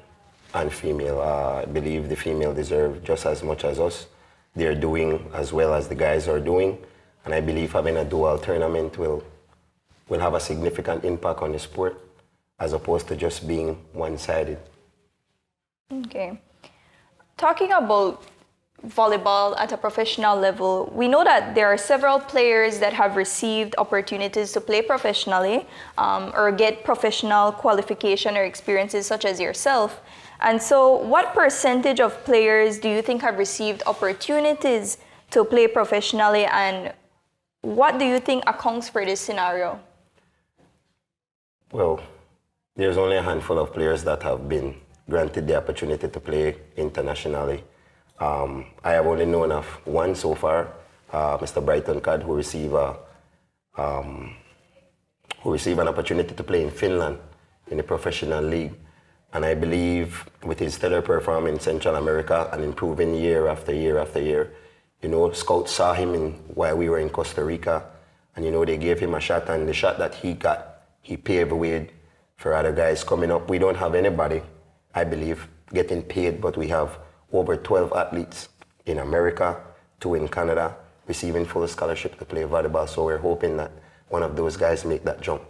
and female. I believe the female deserve just as much as us. They're doing as well as the guys are doing, and I believe having a dual tournament will have a significant impact on the sport as opposed to just being one-sided. Okay. Talking about volleyball at a professional level, we know that there are several players that have received opportunities to play professionally or get professional qualification or experiences such as yourself. And so what percentage of players do you think have received opportunities to play professionally, and what do you think accounts for this scenario? Well, there's only a handful of players that have been granted the opportunity to play internationally. I have only known of one so far, Mr. Brighton Cad, who received an opportunity to play in Finland in the professional league. And I believe with his stellar performance in Central America and improving year after year after year, you know, scouts saw him while we were in Costa Rica, and you know, they gave him a shot, and the shot that he got, he paved the way for other guys coming up. We don't have anybody, I believe, getting paid, but we have over 12 athletes in America, 2 in Canada, receiving full scholarship to play volleyball. So we're hoping that one of those guys make that jump.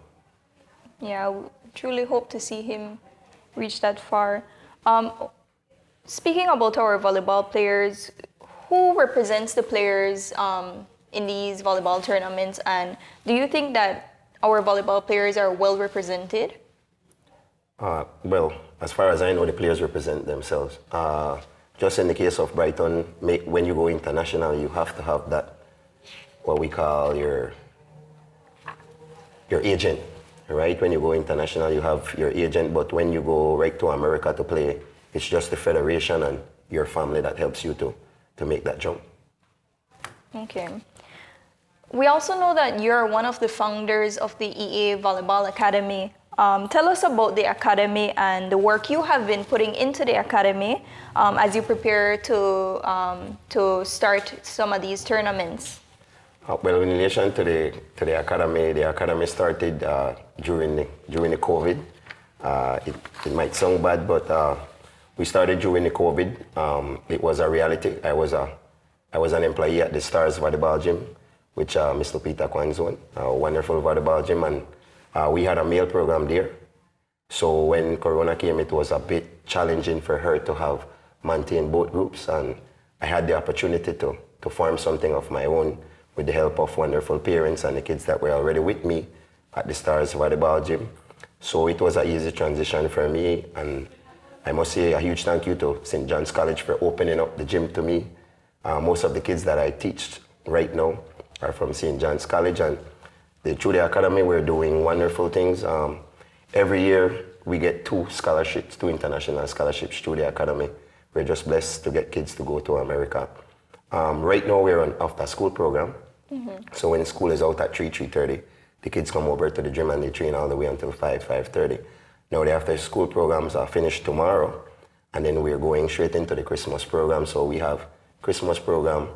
Yeah, we truly hope to see him reach that far. Speaking about our volleyball players, who represents the players in these volleyball tournaments, and do you think that our volleyball players are well represented? Well, as far as I know, the players represent themselves. Just in the case of Brighton, when you go international, you have to have that, what we call your agent, right? When you go international, you have your agent, but when you go right to America to play, it's just the federation and your family that helps you to make that jump. Okay. We also know that you're one of the founders of the EA Volleyball Academy. Tell us about the academy and the work you have been putting into the academy as you prepare to start some of these tournaments. Well, in relation to the academy started during the COVID. It might sound bad, but we started during the COVID. It was a reality. I was an employee at the Stars Volleyball Gym, which Mr. Peter Kwan's own, a wonderful volleyball gym, and we had a male program there. So when Corona came, it was a bit challenging for her to maintain both groups, and I had the opportunity to form something of my own with the help of wonderful parents and the kids that were already with me at the Stars Volleyball Gym. So it was an easy transition for me, and I must say a huge thank you to St. John's College for opening up the gym to me. Most of the kids that I teach right now are from St. John's College, and through the academy we're doing wonderful things. Every year we get 2 scholarships, 2 international scholarships through the academy. We're just blessed to get kids to go to America. Right now we're on after school program. Mm-hmm. So when school is out at 3:30, the kids come over to the gym and they train all the way until 5:30. Now the after school programs are finished tomorrow, and then we're going straight into the Christmas program. So we have Christmas program,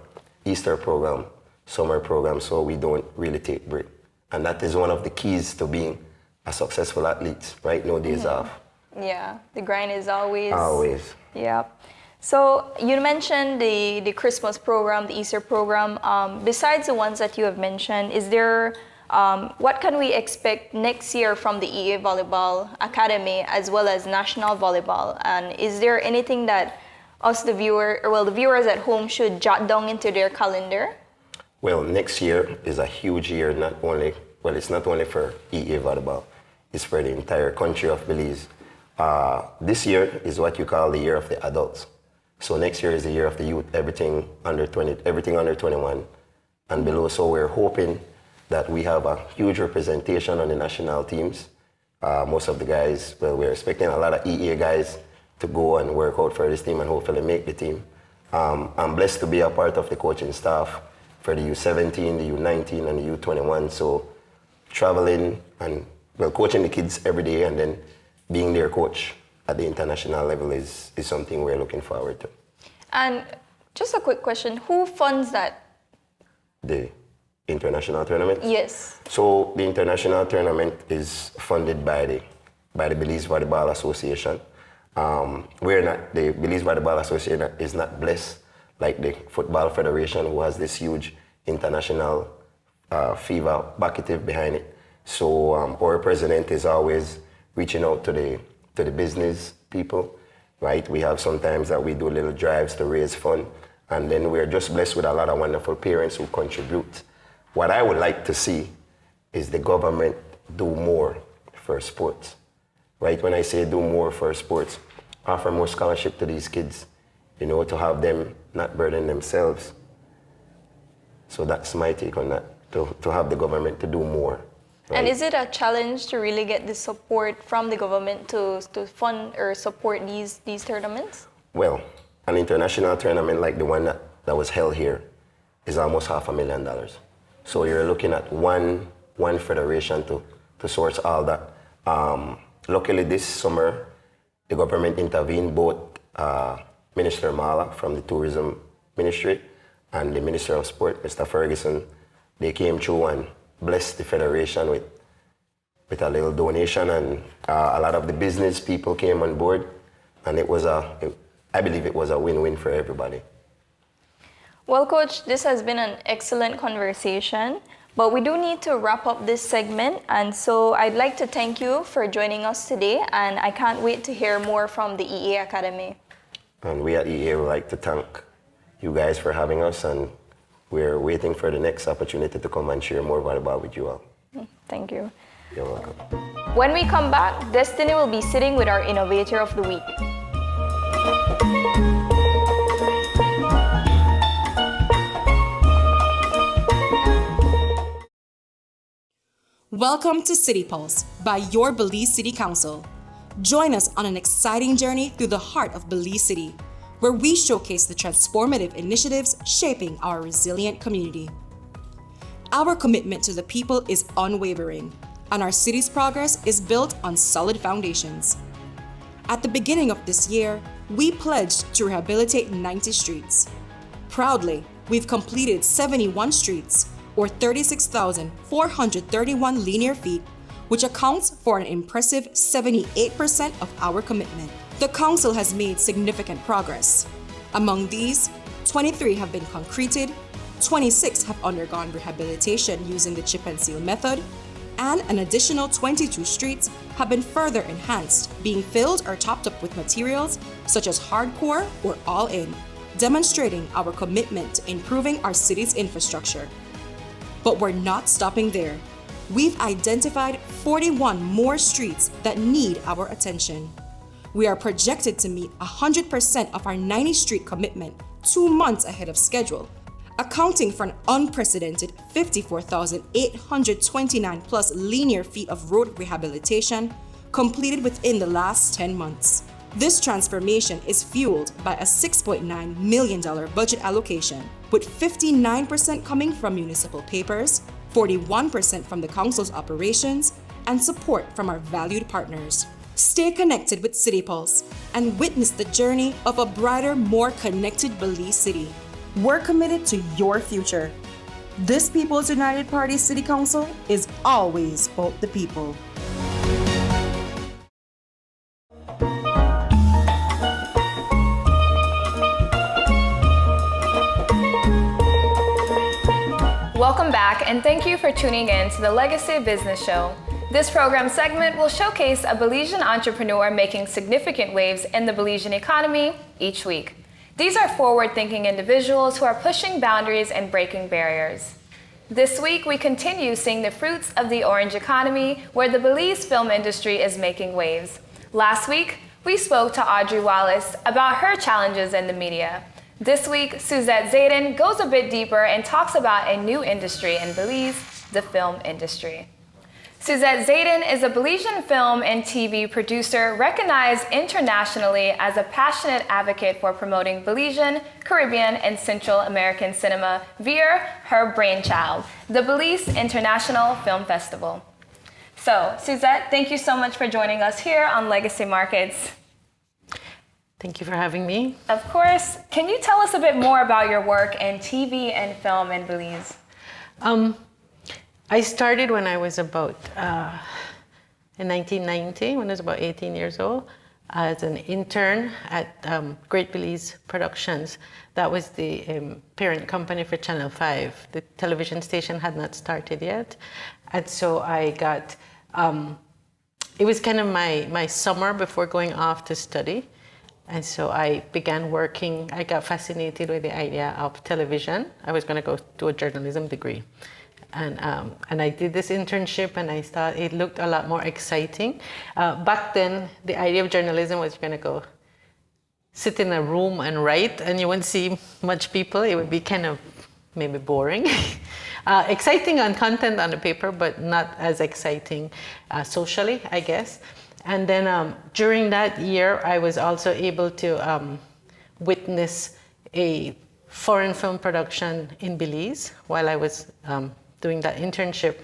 Easter program, summer program, so we don't really take break. And that is one of the keys to being a successful athlete, right? No days off. Yeah, the grind is always. Always. Yeah. So you mentioned the Christmas program, the Easter program. Besides the ones that you have mentioned, is there, what can we expect next year from the EA Volleyball Academy as well as National Volleyball? And is there anything that the viewers at home should jot down into their calendar? Well, next year is a huge year, it's not only for EA Volleyball, it's for the entire country of Belize. This year is what you call the year of the adults. So next year is the year of the youth, everything under 21 and below. So we're hoping that we have a huge representation on the national teams. Most of the guys, we're expecting a lot of EA guys to go and work out for this team and hopefully make the team. I'm blessed to be a part of the coaching staff for the U17, the U19, and the U21. So traveling and coaching the kids every day and then being their coach at the international level is something we're looking forward to. And just a quick question, who funds that? The international tournament? Yes. So the international tournament is funded by the Belize Volleyball Association. The Belize Volleyball Association is not blessed like the Football Federation, who has this huge international fever bucketive behind it. So our president is always reaching out to the business people, right? We have sometimes that we do little drives to raise fund. And then we're just blessed with a lot of wonderful parents who contribute. What I would like to see is the government do more for sports. Right? When I say do more for sports, offer more scholarship to these kids, you know, to have them not burden themselves. So that's my take on that, to have the government to do more. Right? And is it a challenge to really get the support from the government to fund or support these tournaments? Well, an international tournament like the one that was held here is almost $500,000. So you're looking at one federation to source all that. Luckily this summer, the government intervened, both Minister Mala from the Tourism Ministry and the Minister of Sport, Mr. Ferguson. They came through and blessed the federation with a little donation, and a lot of the business people came on board, and I believe it was a win-win for everybody. Well, Coach, this has been an excellent conversation, but we do need to wrap up this segment, and so I'd like to thank you for joining us today, and I can't wait to hear more from the EA Academy. And we at EA would like to thank you guys for having us, and we're waiting for the next opportunity to come and share more volleyball with you all. Thank you. You're welcome. When we come back, Destiny will be sitting with our Innovator of the Week. Welcome to City Pulse by your Belize City Council. Join us on an exciting journey through the heart of Belize City, where we showcase the transformative initiatives shaping our resilient community. Our commitment to the people is unwavering, and our city's progress is built on solid foundations. At the beginning of this year, we pledged to rehabilitate 90 streets. Proudly, we've completed 71 streets, or 36,431 linear feet, which accounts for an impressive 78% of our commitment. The Council has made significant progress. Among these, 23 have been concreted, 26 have undergone rehabilitation using the chip and seal method, and an additional 22 streets have been further enhanced, being filled or topped up with materials such as hardcore or all-in, demonstrating our commitment to improving our city's infrastructure. But we're not stopping there. We've identified 41 more streets that need our attention. We are projected to meet 100% of our 90-street commitment 2 months ahead of schedule, accounting for an unprecedented 54,829 plus linear feet of road rehabilitation completed within the last 10 months. This transformation is fueled by a $6.9 million budget allocation, with 59% coming from municipal papers, 41% from the Council's operations, and support from our valued partners. Stay connected with City Pulse and witness the journey of a brighter, more connected Belize City. We're committed to your future. This People's United Party City Council is always about the people. Welcome back, and thank you for tuning in to the Legacy Business Show. This program segment will showcase a Belizean entrepreneur making significant waves in the Belizean economy each week. These are forward-thinking individuals who are pushing boundaries and breaking barriers. This week, we continue seeing the fruits of the orange economy, where the Belize film industry is making waves. Last week, we spoke to Audrey Wallace about her challenges in the media. This week, Suzette Zayden goes a bit deeper and talks about a new industry in Belize, the film industry. Suzette Zayden is a Belizean film and TV producer recognized internationally as a passionate advocate for promoting Belizean, Caribbean, and Central American cinema via her brainchild, the Belize International Film Festival. So, Suzette, thank you so much for joining us here on Legacy Markets. Thank you for having me. Of course. Can you tell us a bit more about your work in TV and film in Belize? I started when I was about, in 1990, when I was about 18 years old, as an intern at Great Belize Productions. That was the parent company for Channel 5. The television station had not started yet. And so I got, it was kind of my summer before going off to study. And so I began working. I got fascinated with the idea of television. I was going to go do a journalism degree. And I did this internship, and I thought it looked a lot more exciting. Back then, the idea of journalism was you're going to go sit in a room and write, and you wouldn't see much people. It would be kind of maybe boring. Exciting on content on the paper, but not as exciting socially, I guess. And then during that year, I was also able to witness a foreign film production in Belize while I was doing that internship.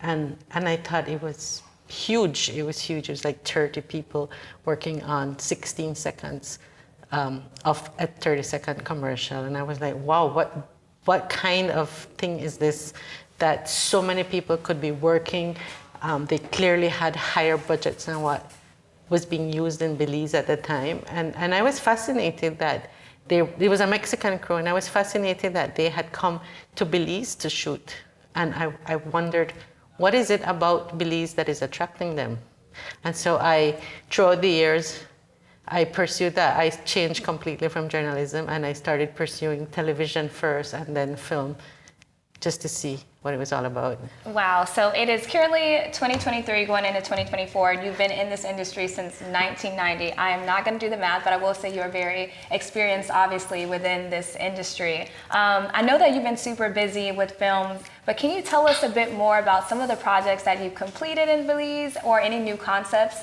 And I thought it was huge. It was huge. It was like 30 people working on 16 seconds of a 30-second commercial. And I was like, wow, what kind of thing is this that so many people could be working? They clearly had higher budgets than what was being used in Belize at the time. And I was fascinated that there was a Mexican crew, and I was fascinated that they had come to Belize to shoot. And I wondered, what is it about Belize that is attracting them? And so throughout the years, I pursued that. I changed completely from journalism, and I started pursuing television first and then film, just to see what it was all about. Wow, so it is currently 2023 going into 2024. You've been in this industry since 1990. I am not going to do the math, but I will say you're very experienced, obviously, within this industry. I know that you've been super busy with films, but can you tell us a bit more about some of the projects that you've completed in Belize or any new concepts?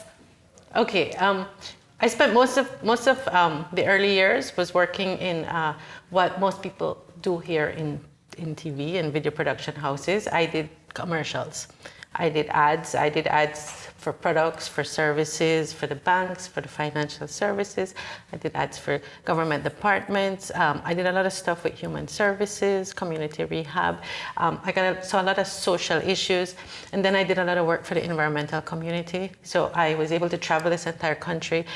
Okay, I spent most of the early years was working in what most people do here in TV and video production houses. I did commercials. I did ads for products, for services, for the banks, for the financial services. I did ads for government departments. I did a lot of stuff with human services, community rehab. I saw a lot of social issues. And then I did a lot of work for the environmental community. So I was able to travel this entire country,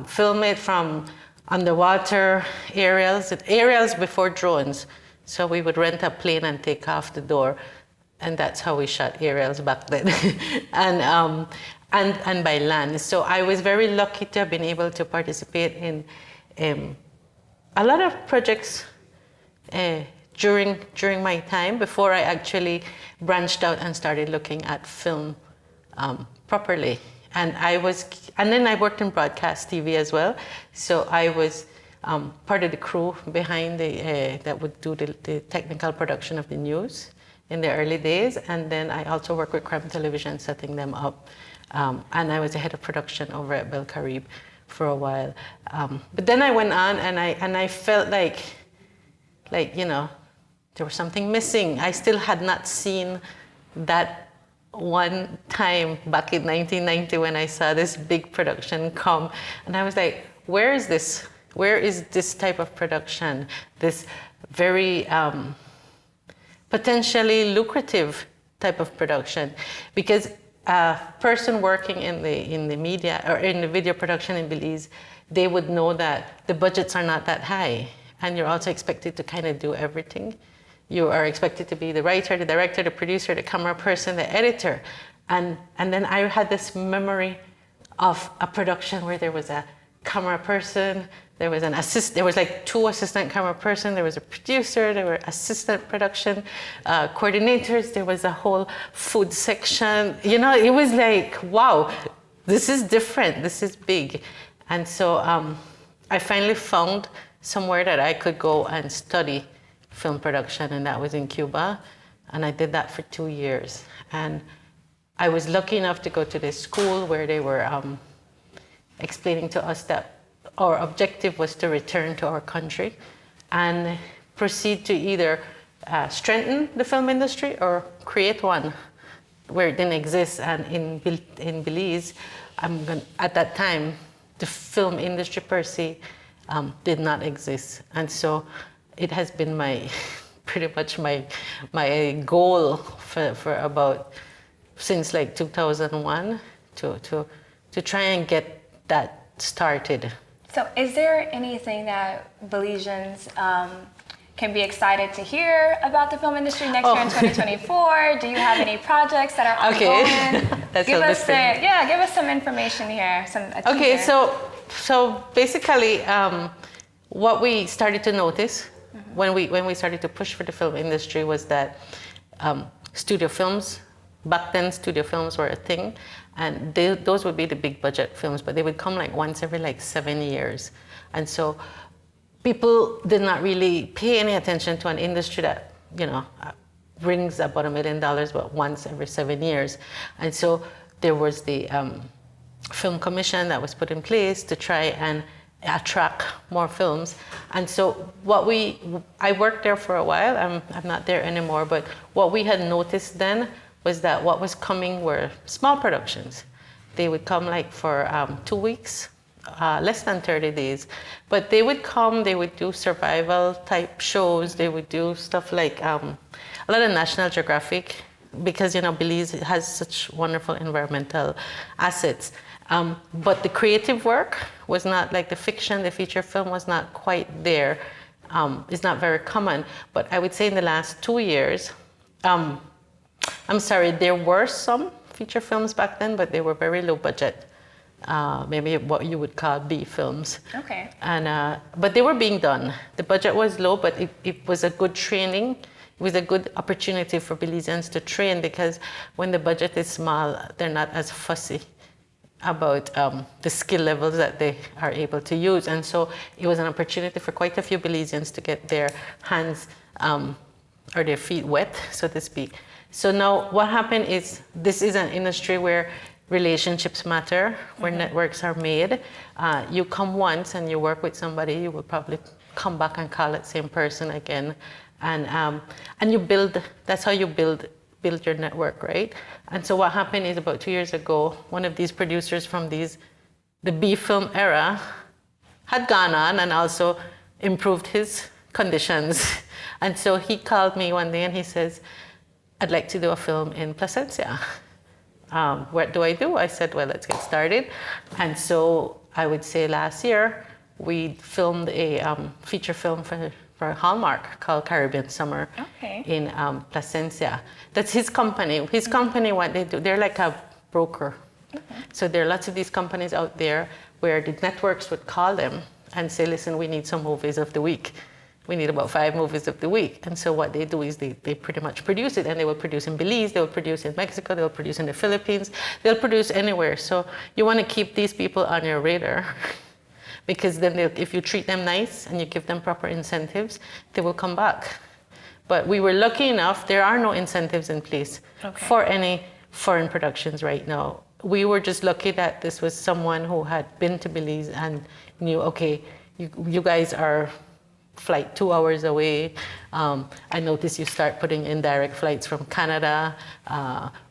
film it from underwater aerials before drones. So we would rent a plane and take off the door, and that's how we shot aerials back then, and by land. So I was very lucky to have been able to participate in a lot of projects during my time before I actually branched out and started looking at film properly. And then I worked in broadcast TV as well. So I was part of the crew behind that would do the technical production of the news in the early days. And then I also worked with Crime Television, setting them up. And I was the head of production over at Bel Carib for a while. But then I went on, and I felt like there was something missing. I still had not seen that one time back in 1990 when I saw this big production come. And I was like, where is this? Where is this type of production? This very potentially lucrative type of production, because a person working in the media or in the video production in Belize, they would know that the budgets are not that high, and you're also expected to kind of do everything. You are expected to be the writer, the director, the producer, the camera person, the editor, and then I had this memory of a production where there was a camera person, there was an assist. There was like 2 assistant camera person. There was a producer. There were assistant production coordinators. There was a whole food section. It was like, wow, this is different. This is big. And so I finally found somewhere that I could go and study film production, and that was in Cuba. And I did that for 2 years. And I was lucky enough to go to this school where they were explaining to us that our objective was to return to our country and proceed to either strengthen the film industry or create one where it didn't exist. And in Belize, at that time, the film industry per se did not exist. And so it has been pretty much my goal for about since like 2001 to try and get that started. So is there anything that Belizeans can be excited to hear about the film industry next year in 2024? Do you have any projects that are ongoing? Okay. Give us some information here. Okay, so so basically, what we started to notice when we started to push for the film industry was that studio films, back then studio films were a thing, and those would be the big budget films, but they would come like once every like 7 years. And so people did not really pay any attention to an industry that, you know, brings about $1 million, but once every 7 years. And so there was the film commission that was put in place to try and attract more films. And so I worked there for a while. I'm not there anymore, but what we had noticed then was that what was coming were small productions. They would come like for 2 weeks, less than 30 days. But they would come, they would do survival type shows, they would do stuff like a lot of National Geographic, because, you know, Belize has such wonderful environmental assets. But the creative work was not like the fiction, the feature film was not quite there. It's not very common. But I would say in the last 2 years, I'm sorry, there were some feature films back then, but they were very low budget. Maybe what you would call B films. Okay. And but they were being done. The budget was low, but it was a good training. It was a good opportunity for Belizeans to train, because when the budget is small, they're not as fussy about the skill levels that they are able to use. And so it was an opportunity for quite a few Belizeans to get their hands or their feet wet, so to speak. So now what happened is, this is an industry where relationships matter, where networks are made. You come once and you work with somebody, you will probably come back and call that same person again. And you build, that's how you build your network, right? And so what happened is, about 2 years ago, one of these producers from the B film era had gone on and also improved his conditions. And so he called me one day and he says, I'd like to do a film in Placencia. What do I do? I said, well, let's get started. And so I would say last year, we filmed a feature film for Hallmark called Caribbean Summer in Placencia. That's his company. His company, what they do, they're like a broker. So there are lots of these companies out there where the networks would call them and say, listen, we need some movies of the week. We need about 5 movies of the week. And so what they do is they pretty much produce it, and they will produce in Belize, they will produce in Mexico, they'll produce in the Philippines, they'll produce anywhere. So you want to keep these people on your radar, because then if you treat them nice and you give them proper incentives, they will come back. But we were lucky enough, there are no incentives in place for any foreign productions right now. We were just lucky that this was someone who had been to Belize and knew, okay, you guys are flight 2 hours away. I noticed you start putting in direct flights from Canada.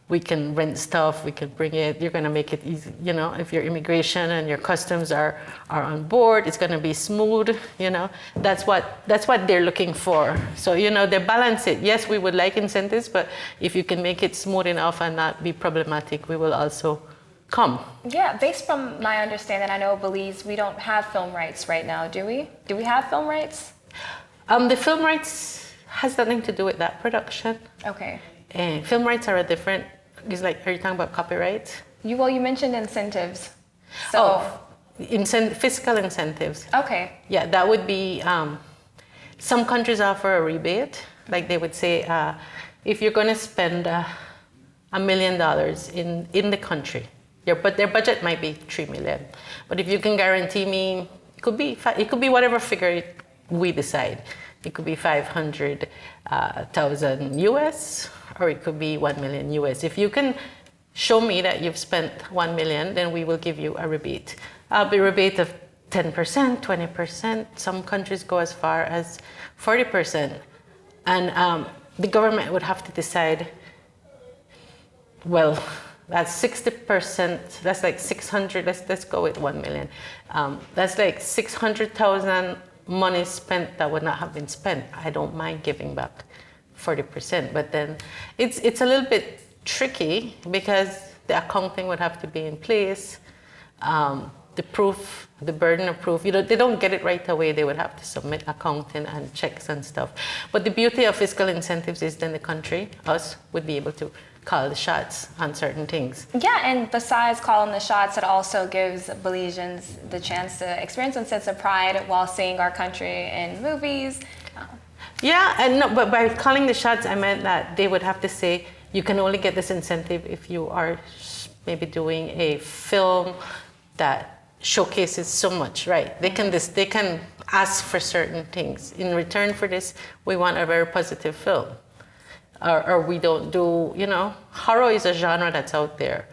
We can rent stuff, we can bring it. You're gonna make it easy, you know, if your immigration and your customs are on board, it's gonna be smooth, you know. That's what they're looking for. So, you know, they balance it. Yes, we would like incentives, but if you can make it smooth enough and not be problematic, we will also come. Yeah, based from my understanding, I know Belize, we don't have film rights right now, do we? Do we have film rights? The film rights has nothing to do with that production. Okay. And film rights are a different, it's like, are you talking about copyright? Well, you mentioned incentives. So. Fiscal incentives. Okay. Yeah, that would be, some countries offer a rebate. Like they would say, if you're gonna spend $1 million in the country, but their budget might be $3 million. But if you can guarantee me, it could be whatever figure we decide. It could be 500,000 US, or it could be 1 million US. If you can show me that you've spent 1 million, then we will give you a rebate. A rebate of 10%, 20%. Some countries go as far as 40%. And the government would have to decide, well, that's 60%, that's like 600, let's go with 1 million. That's like 600,000 money spent that would not have been spent. I don't mind giving back 40%, but then it's a little bit tricky because the accounting would have to be in place. the proof, the burden of proof, they don't get it right away. They would have to submit accounting and checks and stuff. But the beauty of fiscal incentives is then the country, us, would be able to call the shots on certain things. Yeah, and besides calling the shots, it also gives Belizeans the chance to experience a sense of pride while seeing our country in movies. Yeah, and no, but by calling the shots, I meant that they would have to say, you can only get this incentive if you are maybe doing a film that showcases so much, right? They can ask for certain things. In return for this, we want a very positive film. Or we don't do, horror is a genre that's out there.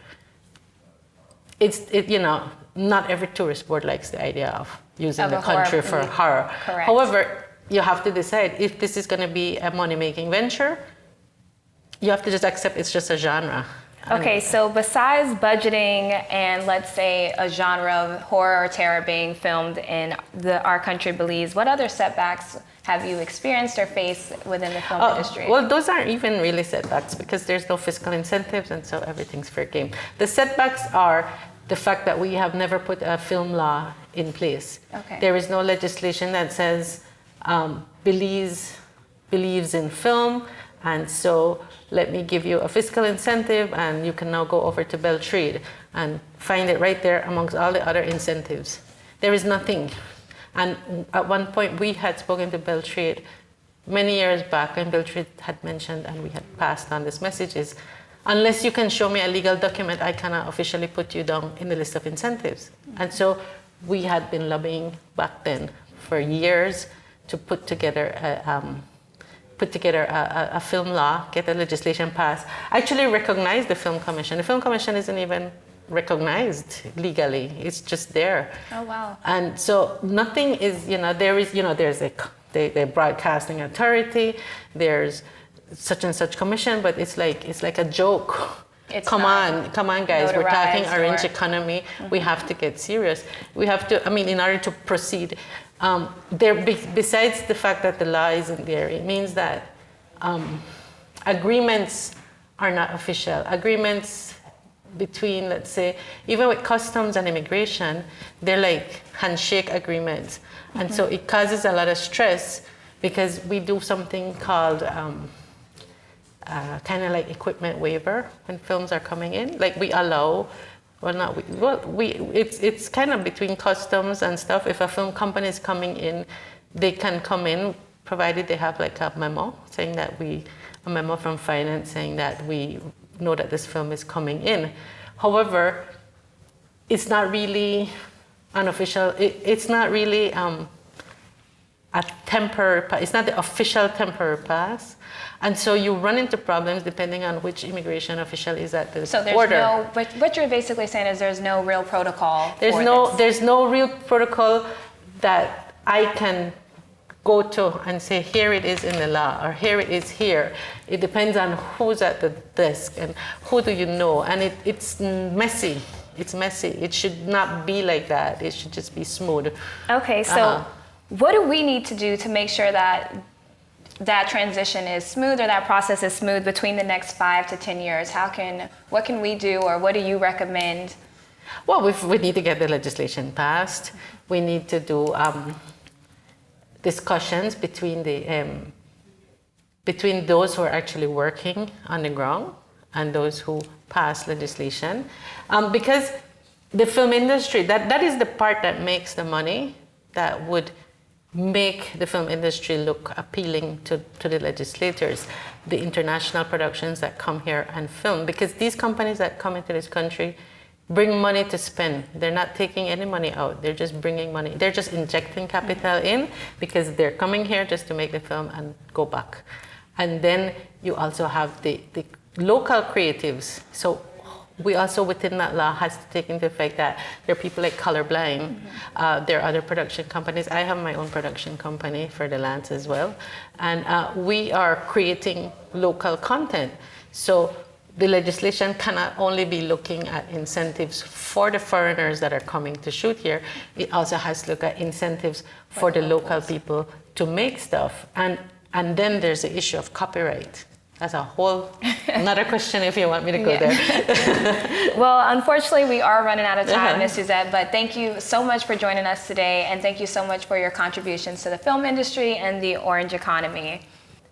Not every tourist board likes the idea of using the country for horror. Correct. However, you have to decide if this is going to be a money-making venture. You have to just accept it's just a genre. Okay, so besides budgeting and let's say a genre of horror or terror being filmed in our country, Belize, what other setbacks have you experienced or faced within the film industry? Well, those aren't even really setbacks because there's no fiscal incentives and so everything's fair game. The setbacks are the fact that we have never put a film law in place. Okay. There is no legislation that says Belize believes in film, and so let me give you a fiscal incentive and you can now go over to Beltrade and find it right there amongst all the other incentives. There is nothing. And at one point we had spoken to Beltrade many years back, and Beltrade had mentioned, and we had passed on this message, is unless you can show me a legal document, I cannot officially put you down in the list of incentives. And so we had been lobbying back then for years to put together a film law, get the legislation passed. Actually recognize the Film Commission. The Film Commission isn't even recognized legally. It's just there. Oh, wow. And so nothing is, there's the broadcasting authority, there's such and such commission, but it's like a joke. Come on guys, we're talking orange economy. Mm-hmm. We have to get serious. We have to, in order to proceed, besides the fact that the law isn't there, it means that agreements are not official. Agreements between, let's say, even with customs and immigration, they're like handshake agreements. Mm-hmm. And so it causes a lot of stress because we do something called kind of like equipment waiver when films are coming in. Like we allow, it's kind of between customs and stuff. If a film company is coming in, they can come in provided they have like a memo saying that a memo from finance saying that we know that this film is coming in. However, it's not really unofficial. It's not really a temporary pass. It's not the official temporary pass. And so you run into problems depending on which immigration official is at the border. What you're basically saying is there's no real protocol. There's no real protocol that I can go to and say, here it is in the law, or here it is here. It depends on who's at the desk and who do you know. And it's messy. It's messy. It should not be like that. It should just be smooth. Okay, so what do we need to do to make sure that that transition is smooth or that process is smooth between the next 5 to 10 years? What can we do, or what do you recommend? Well, we need to get the legislation passed. We need to do discussions between those who are actually working on the ground and those who pass legislation, because the film industry, that is the part that makes the money, that would make the film industry look appealing to the legislators, the international productions that come here and film, because these companies that come into this country bring money to spend. They're not taking any money out. They're just bringing money. They're just injecting capital in because they're coming here just to make the film and go back. And then you also have the local creatives. So we also, within that law, has to take into effect that there are people like Colorblind. Mm-hmm. There are other production companies. I have my own production company for the lands as well. And we are creating local content. So the legislation cannot only be looking at incentives for the foreigners that are coming to shoot here. It also has to look at incentives for the local people to make stuff. And then there's the issue of copyright. That's a whole another question if you want me to go there. Well, unfortunately, we are running out of time, Ms. Suzette, but thank you so much for joining us today, and thank you so much for your contributions to the film industry and the orange economy.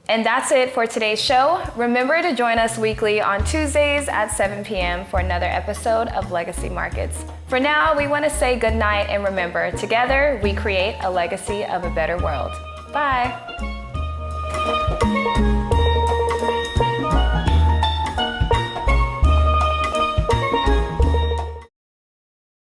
And that's it for today's show. Remember to join us weekly on Tuesdays at 7 p.m. for another episode of Legacy Markets. For now, we want to say good night, and remember, together we create a legacy of a better world. Bye.